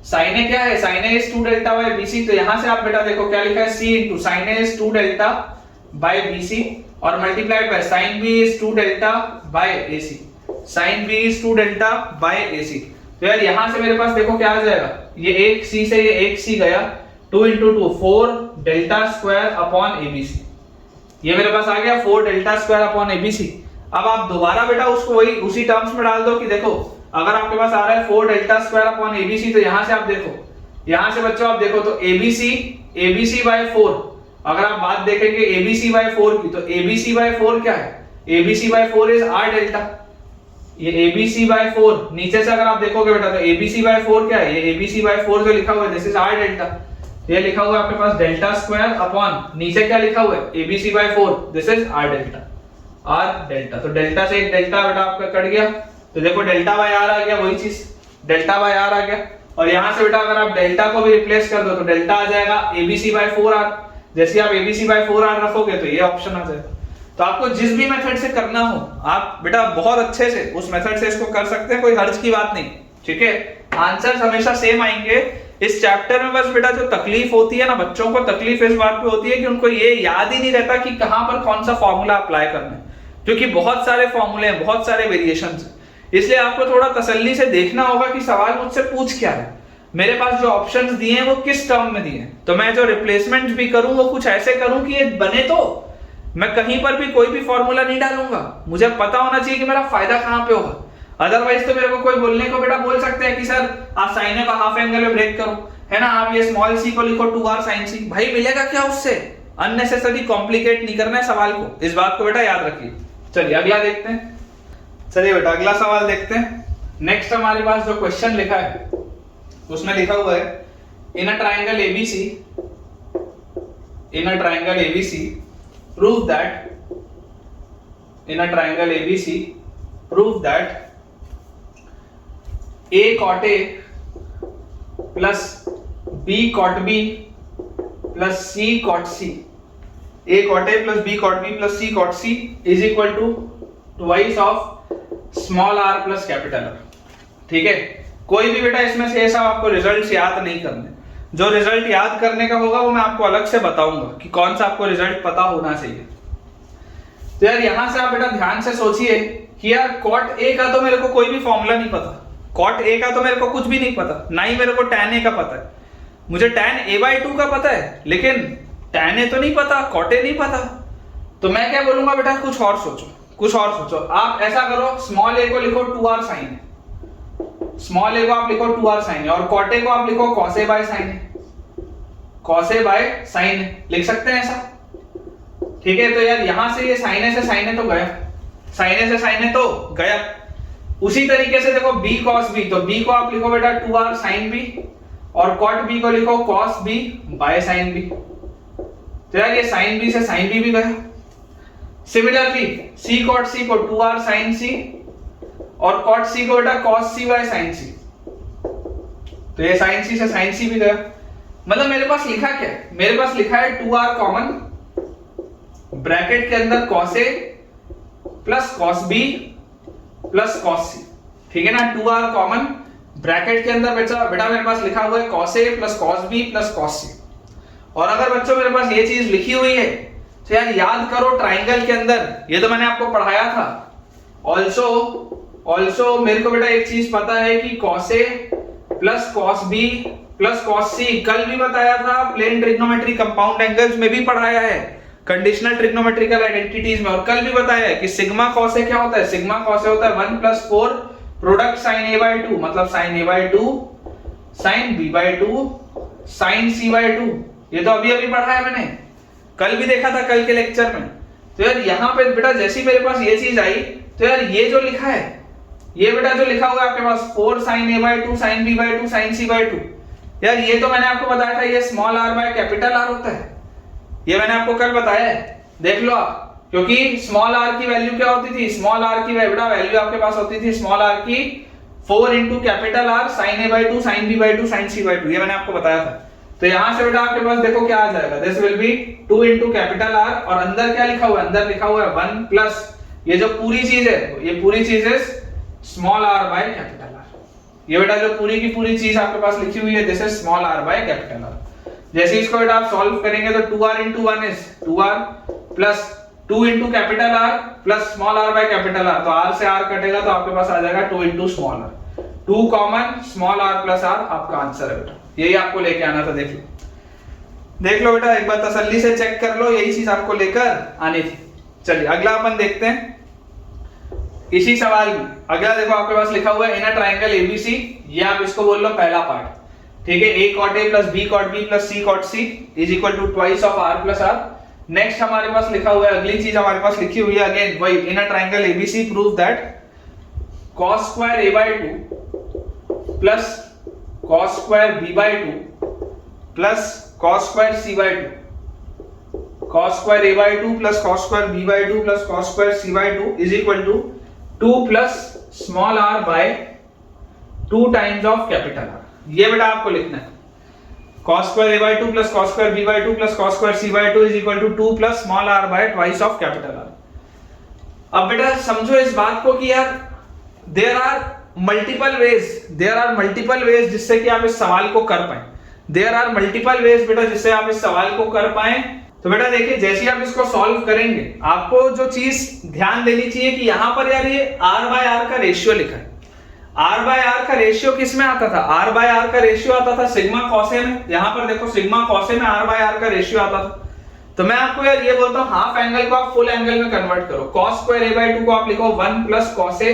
Sine A क्या है, sine A is 2 delta by bc। तो यहां से आप बेटा देखो क्या लिखा है, c into sine A is 2 delta by bc और multiplied by sine b is 2 delta by ac। साइन b is 2 delta by ac। तो यार यहां से मेरे पास देखो क्या आ जाएगा, ये एक c से ये एक c गया, 2 into 2 4 delta square upon abc। ये मेरे पास आ गया 4 डेल्टा स्क्वायर अपॉन abc। अब आप दोबारा बेटा उसको वही उसी टर्म्स में डाल दो कि देखो अगर आपके पास आ रहा है 4 डेल्टा स्क्वायर अपॉन abc, तो यहां से आप देखो, यहां से बच्चों आप देखो तो abc बाय 4, अगर आप बात देखेंगे abc बाय 4 की, तो abc बाय 4 क्या है, abc by 4 is r delta. ये abc बाय 4 नीचे से अगर आप देखोगे बेटा तो abc बाय 4 क्या है, ये abc बाय 4 जो लिखा हुआ है दिस इज r डेल्टा। ये लिखा हुआ है आपके पास डेल्टा स्क्वायर अपॉन नीचे क्या लिखा हुआ है, abc by 4 this is r delta, r delta. तो डेल्टा से एक डेल्टा बेटा आपका कट गया, तो देखो डेल्टा बाय r आ गया, वही चीज डेल्टा बाय r आ गया। और यहां से बेटा अगर आप डेल्टा को भी रिप्लेस कर दो तो डेल्टा आ जाएगा abc बाय 4r। जैसे आप abc बाय 4r रखोगे तो ये ऑप्शन आ जाएगा। तो आपको जिस भी मेथड से करना हो आप बेटा बहुत अच्छे से उस मेथड से इसको कर सकते हैं, कोई हर्ज की बात नहीं। ठीक है, आंसर्स हमेशा सेम आएंगे। इस चैप्टर में बस बेटा जो तकलीफ होती है ना, बच्चों को तकलीफ इस बात पे होती है कि उनको ये याद ही नहीं रहता कि कहां पर कौन सा फॉर्मूला अप्लाई करना है, क्योंकि बहुत सारे फॉर्मूले हैं, बहुत सारे वेरिएशंस हैं। इसलिए आपको थोड़ा तसल्ली से देखना होगा कि सवाल मुझसे पूछ क्या है, मेरे पास जो ऑप्शंस दिए हैं वो किस टर्म में दिए हैं। तो मैं जो रिप्लेसमेंट भी करूं वो कुछ ऐसे करूं कि ये बने, तो मैं कहीं पर भी कोई भी फॉर्मूला नहीं डालूंगा, मुझे पता होना चाहिए कि मेरा फायदा कहां पे होगा। अदरवाइज तो मेरे को कोई बोलने को बेटा बोल सकते हैं कि सर आप साइन ए का हाफ एंगल में ब्रेक करो, है ना, आप ये स्मॉल सी को लिखो 2r sin c। भाई मिलेगा क्या उससे, अननेसेसरी कॉम्प्लिकेट नहीं करना है सवाल को, इस बात को बेटा याद रखिए। चलिए अगला देखते हैं, चलिए बेटा अगला सवाल देखते हैं। नेक्स्ट हमारे पास जो क्वेश्चन लिखा है उसमें लिखा हुआ है in a triangle ABC prove that a cot a plus b cot b plus c cot c, a cot a plus b cot b plus c cot c is equal to twice of small r plus capital R। ठीक है, कोई भी बेटा इसमें से ऐसा आपको result याद नहीं करने, जो रिजल्ट याद करने का होगा वो मैं आपको अलग से बताऊंगा कि कौन सा आपको रिजल्ट पता होना चाहिए। तो यार यहां से आप बेटा ध्यान से सोचिए कि यार कॉट ए का तो मेरे को कोई भी फॉर्मूला नहीं पता, कॉट ए का तो मेरे को कुछ भी नहीं पता, ना ही मेरे को टैन ए का पता है। मुझे टैन ए बाई 2 का पता है लेकिन टैन ए तो नहीं पता, कॉट ए नहीं पता। तो मैं क्या बोलूंगा बेटा, कुछ और सोचो, कुछ और सोचो। आप ऐसा करो, स्मॉल ए को लिखो 2r साइन है, स्मॉल ए को आप लिखो 2r साइन है, और कॉट ए को आप लिखो कॉस ए बाय साइन है, कॉस ए बाय साइन है, लिख सकते हैं ऐसा। ठीक है, तो यार यहां से ये साइन ए से साइन ए तो गया, साइन ए से साइन ए तो गया। उसी तरीके से देखो b cos b, तो b को आप लिखो बेटा 2r sin b, और cot b को लिखो cos b by sin b। तो यार ये sin b से sin b भी गया। सिमिलरली c cot c को 2r sin c, और cot c को बेटा cos c by sin c, तो ये sin c से sin c भी गया। मतलब मेरे पास लिखा क्या है, मेरे पास लिखा है 2r कॉमन, ब्रैकेट के अंदर cos a plus cos b plus cos c, ठीक है ना। 2r कॉमन, ब्रैकेट के अंदर बेटा मेरे पास लिखा हुआ है cos a plus cos b plus cos c। और अगर बच्चों मेरे पास ये चीज लिखी हुई है तो यार याद करो ट्राइंगल के अंदर, ये तो मैंने आपको पढ़ाया था। ऑल्सो मेरे को बेटा एक चीज पता है कि cos a plus cos b plus cos c, कल भी बताया था, प्लेन ट्रिग्नोमेट्री कंपाउंड एंगल्स में भी पढ़ाया है, कंडीशनल ट्रिग्नोमेट्रिकल आइडेंटिटीज में, और कल भी बताया है कि सिग्मा कॉस ए क्या होता है, सिग्मा कॉस ए होता है 1 plus 4 product sine A by 2, मतलब sine A by 2 sine B by 2 sine C by 2। ये तो अभी अभी पढ़ा है मैंने, कल भी देखा था कल के लेक्चर में। तो यार यहाँ पे बेटा जैसी मेरे पास ये चीज आई, तो यार ये जो लिखा है, ये बेटा जो लिखा हुआ है आपके पास 4 sine A by 2 sine B by 2 sine C by 2, यार ये तो मैंने आपको बताया था ये small R by capital R होता है, ये मैंने आपको कल बताया है, देख लो आप। क्योंकि स्मॉल आर की वैल्यू क्या होती थी, स्मॉल आर की बेटा वैल्यू आपके पास होती थी स्मॉल आर की 4 into capital R sine A by 2 sine B by 2 sine C by 2, ये मैंने आपको बताया था। तो यहां से बेटा आपके पास देखो क्या आ जाएगा, this will be 2 into capital are, और अंदर क्या लिखा हुआ है, अंदर लिखा हुआ है 1 प्लस ये जो पूरी चीज है, ये पूरी चीज है small R by capital R. ये बेटा जो पूरी की पूरी चीज आपके पास लिखी हुई है this is small R by capital R. जैसे इसको बेटा आप सॉल्व करेंगे तो 2r into 1 is 2r plus 2 into capital r plus small r by capital r, तो r से r कटेगा तो आपके पास आ जाएगा 2 into small r, 2 common small r plus r आपका आंसर है बेटा। यही आपको लेके आना था, देख लो, देख लो बेटा, एक बार तसल्ली से चेक कर लो, यही चीज आपको लेकर आनी थी। चलिए अगला अपन देखते हैं इसी सवाल में। अगला देखो आपके पास लिखा हुआ है इन अ ट्रायंगल एबीसी, ये आप इसको बोल लो पहला पार्ट, ठीक है, a cot a plus b cot b plus c cot c is equal to twice of r plus r। Next हमारे पास लिखा हुआ है, अगली चीज हमारे पास लिखी हुई है अगेन वही, in a triangle ABC prove that cos square a by 2 plus cos square b by 2 plus cos square c by 2, cos square a by 2 plus cos square b by 2 plus cos square c by 2 is equal to 2 plus small r by 2 times of capital R। ये बेटा आपको लिखना है, cos square a by 2 plus cos square b by 2 plus cos square c by 2 is equal to 2 plus small r by twice of capital R। अब बेटा समझो इस बात को कि यार देयर आर मल्टीपल वेज जिससे कि आप इस सवाल को कर पाए, देयर आर मल्टीपल वेज बेटा जिससे आप इस सवाल को कर पाए। तो बेटा देखिए जैसे आप इसको सॉल्व करेंगे आपको जो चीज ध्यान देनी चाहिए कि यहां पर यार ये r बाय r का रेशियो लिखा है, r बाय r का रेशियो किस में आता था, r बाय r का रेशियो आता था सिग्मा कॉस ए में। यहां पर देखो सिग्मा कॉस ए में r बाय r का रेशियो आता था। तो मैं आपको यार ये बोलता हूं हाफ एंगल को आप फुल एंगल में कन्वर्ट करो, cos स्क्वायर a बाय 2 को आप लिखो 1 प्लस cos a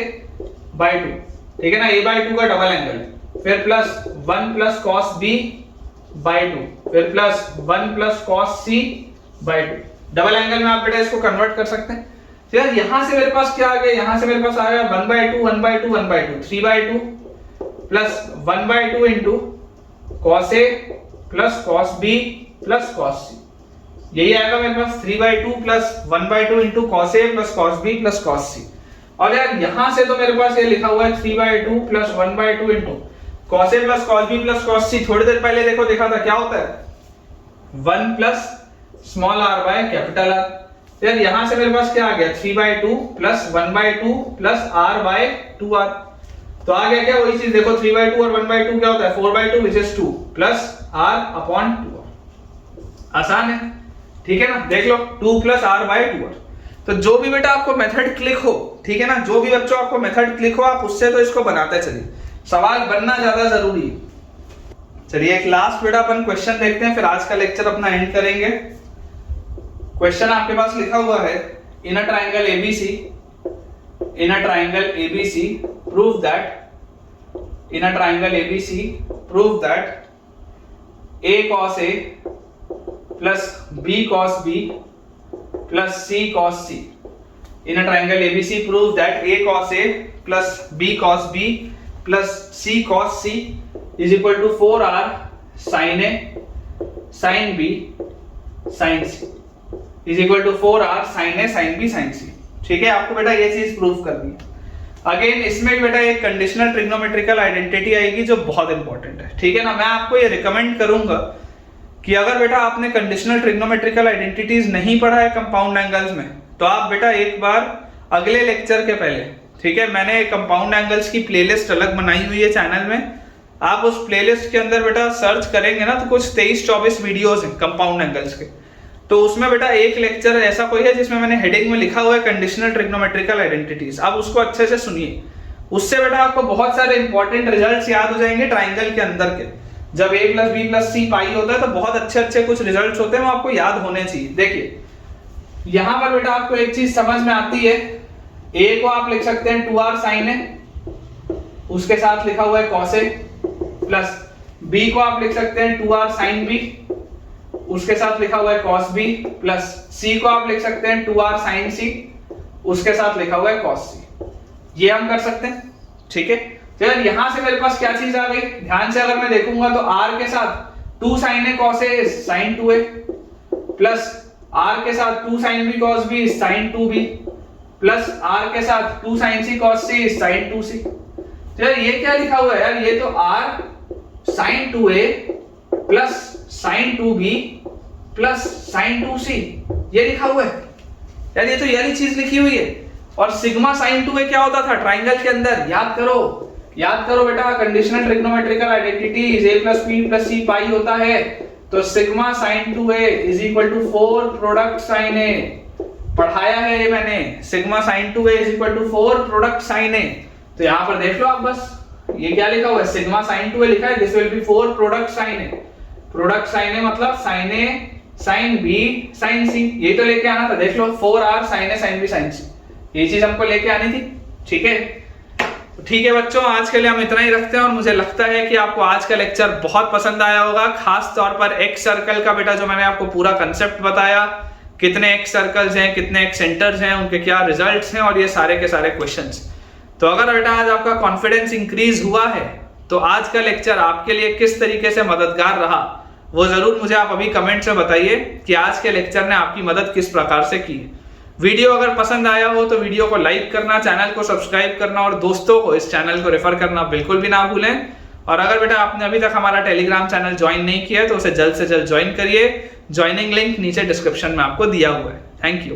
बाय 2, ठीक है ना, a बाय 2 का डबल एंगल, फिर plus 1 plus cos b by 2, फिर plus 1 plus cos c by 2, double angle में आप बेटा इसको कन्वर्ट कर सकते हैं। तो यार यहां से मेरे पास क्या आ गया, यहां से मेरे पास आ गया 1 by 2 1 by 2 1 by 2 3 by 2 plus 1 by 2 into cos a plus cos b plus cos c, यही आएगा मेरे पास 3 by 2 plus 1 by 2 into cos a plus cos b plus cos c। और यार यहां से तो मेरे पास ये लिखा हुआ है 3 by 2 plus 1 by 2 into cos a plus cos b plus cos c। थोड़ी देर पहले देखो देखा था क्या होता है 1 plus small r by capital R। यार यहां से मेरे पास क्या आ गया 3 by 2 plus 1 by 2 plus r by 2r। तो आ गया क्या वही चीज, देखो 3/2 और 1/2 क्या होता है 4/2 विच इज 2 प्लस r/2। आसान है, ठीक है ना। देख लो 2 + r/2। तो जो भी बेटा आपको मेथड क्लिक हो, ठीक है ना, जो भी बच्चों आपको मेथड क्लिक हो आप उससे तो इसको बनाते चलिए, सवाल बनना ज्यादा जरूरी है। चलिए एक लास्ट बेटा अपन क्वेश्चन देखते हैं, फिर आज का लेक्चर अपना एंड करेंगे। क्वेश्चन आपके पास लिखा हुआ है, in a triangle ABC prove that a cos A plus b cos B plus c cos C। in a triangle ABC prove that a cos A plus b cos B plus c cos C is equal to 4r sin A sin B sin C is equal to 4r sin A sin B sin C। ठीक है, आपको बेटा ये चीज prove करनी है। Again इसमें बेटा एक कंडीशनल ट्रिग्नोमेट्रिकल आइडेंटिटी आएगी जो बहुत इंपॉर्टेंट है, ठीक है ना। मैं आपको ये रिकमेंड करूंगा कि अगर बेटा आपने कंडीशनल ट्रिग्नोमेट्रिकल आइडेंटिटीज नहीं पढ़ा है कंपाउंड एंगल्स में, तो आप बेटा एक बार अगले लेक्चर के पहले, ठीक है, मैंने कंपाउंड एंगल्स की प्लेलिस्ट अलग बनाई हुई है चैनल में, आप उस प्लेलिस्ट के अंदर बेटा सर्च करेंगे ना तो कुछ 23-24 वीडियोस हैं कंपाउंड एंगल्स के। तो उसमें बेटा एक लेक्चर ऐसा कोई है जिसमें मैंने हेडिंग में लिखा हुआ है कंडीशनल ट्रिग्नोमेट्रिकल आइडेंटिटीज, आप उसको अच्छे से सुनिए। उससे बेटा आपको बहुत सारे इंपॉर्टेंट रिजल्ट्स याद हो जाएंगे ट्राइंगल के अंदर के। जब a + b + c पाई होता है तो बहुत अच्छे कुछ रिजल्ट्स होते हैं, वो आपको याद होने चाहिए। देखिए यहां पर बेटा आपको एक चीज समझ में आती है, a को आप लिख सकते हैं 2r sin A, उसके साथ लिखा हुआ है cos A, प्लस b को आप लिख सकते हैं 2r sin B, उसके साथ लिखा हुआ है cos B, प्लस c को आप लिख सकते हैं 2r sin C, उसके साथ लिखा हुआ है cos C। ये हम कर सकते हैं, ठीक है। तो यार यहां से मेरे पास क्या चीज आ गई, ध्यान से अगर मैं देखूंगा तो r के साथ 2 sin A cos A sin 2A, plus r के साथ 2 sin B cos B sin 2B, plus r के साथ 2 sin C cos C sin 2C। तो यार ये क्या लिखा हुआ है यार, ये तो r sin 2A plus sin 2B plus sin 2C ये लिखा हुआ है यार, ये तो यही चीज लिखी हुई है। और सिग्मा sin 2A क्या होता था ट्राइंगल के अंदर, याद करो बेटा, conditional trigonometrical identity a + b + c pi होता है, तो sigma sin 2A is equal to 4 product sin A, पढ़ाया है ये मैंने, sigma sin 2A is equal to 4 product sin A। तो यहां पर देख लो आप, बस ये क्या लिखा हुआ है, सिग्मा sin 2A लिखा है, this will be 4 product sin A। Product sin A मतलब sin A sin B sin C, ये तो लेके आना था, देख लो 4r sin A sin B sin C, ये चीज हमको लेके आनी थी, ठीक है। ठीक है बच्चों, आज के लिए हम इतना ही रखते हैं, और मुझे लगता है कि आपको आज का लेक्चर बहुत पसंद आया होगा, खास तौर पर एक्स सर्कल का बेटा जो मैंने आपको पूरा कंसेप्ट बताया, कितने एक्स सर्कल्स हैं, कितने एक्स सेंटर्स हैं, उनके क्या रिजल्ट्स हैं, और ये सारे के सारे क्वेश्चंस। तो अगर बेटा आज आपका कॉन्फिडेंस इंक्रीज हुआ है तो आज का लेक्चर आपके लिए किस तरीके से मददगार रहा, वो जरूर मुझे आप अभी कमेंट्स में बताइए कि आज के लेक्चर ने आपकी मदद किस प्रकार से की। वीडियो अगर पसंद आया हो तो वीडियो को लाइक करना, चैनल को सब्सक्राइब करना और दोस्तों को इस चैनल को रेफर करना बिल्कुल भी ना भूलें। और अगर बेटा आपने अभी तक हमारा टेलीग्राम चैनल ज्वाइन नहीं किया है तो उसे जल्द से जल्द ज्वाइन करिए, ज्वाइनिंग लिंक नीचे डिस्क्रिप्शन में आपको दिया हुआ है। Thank you.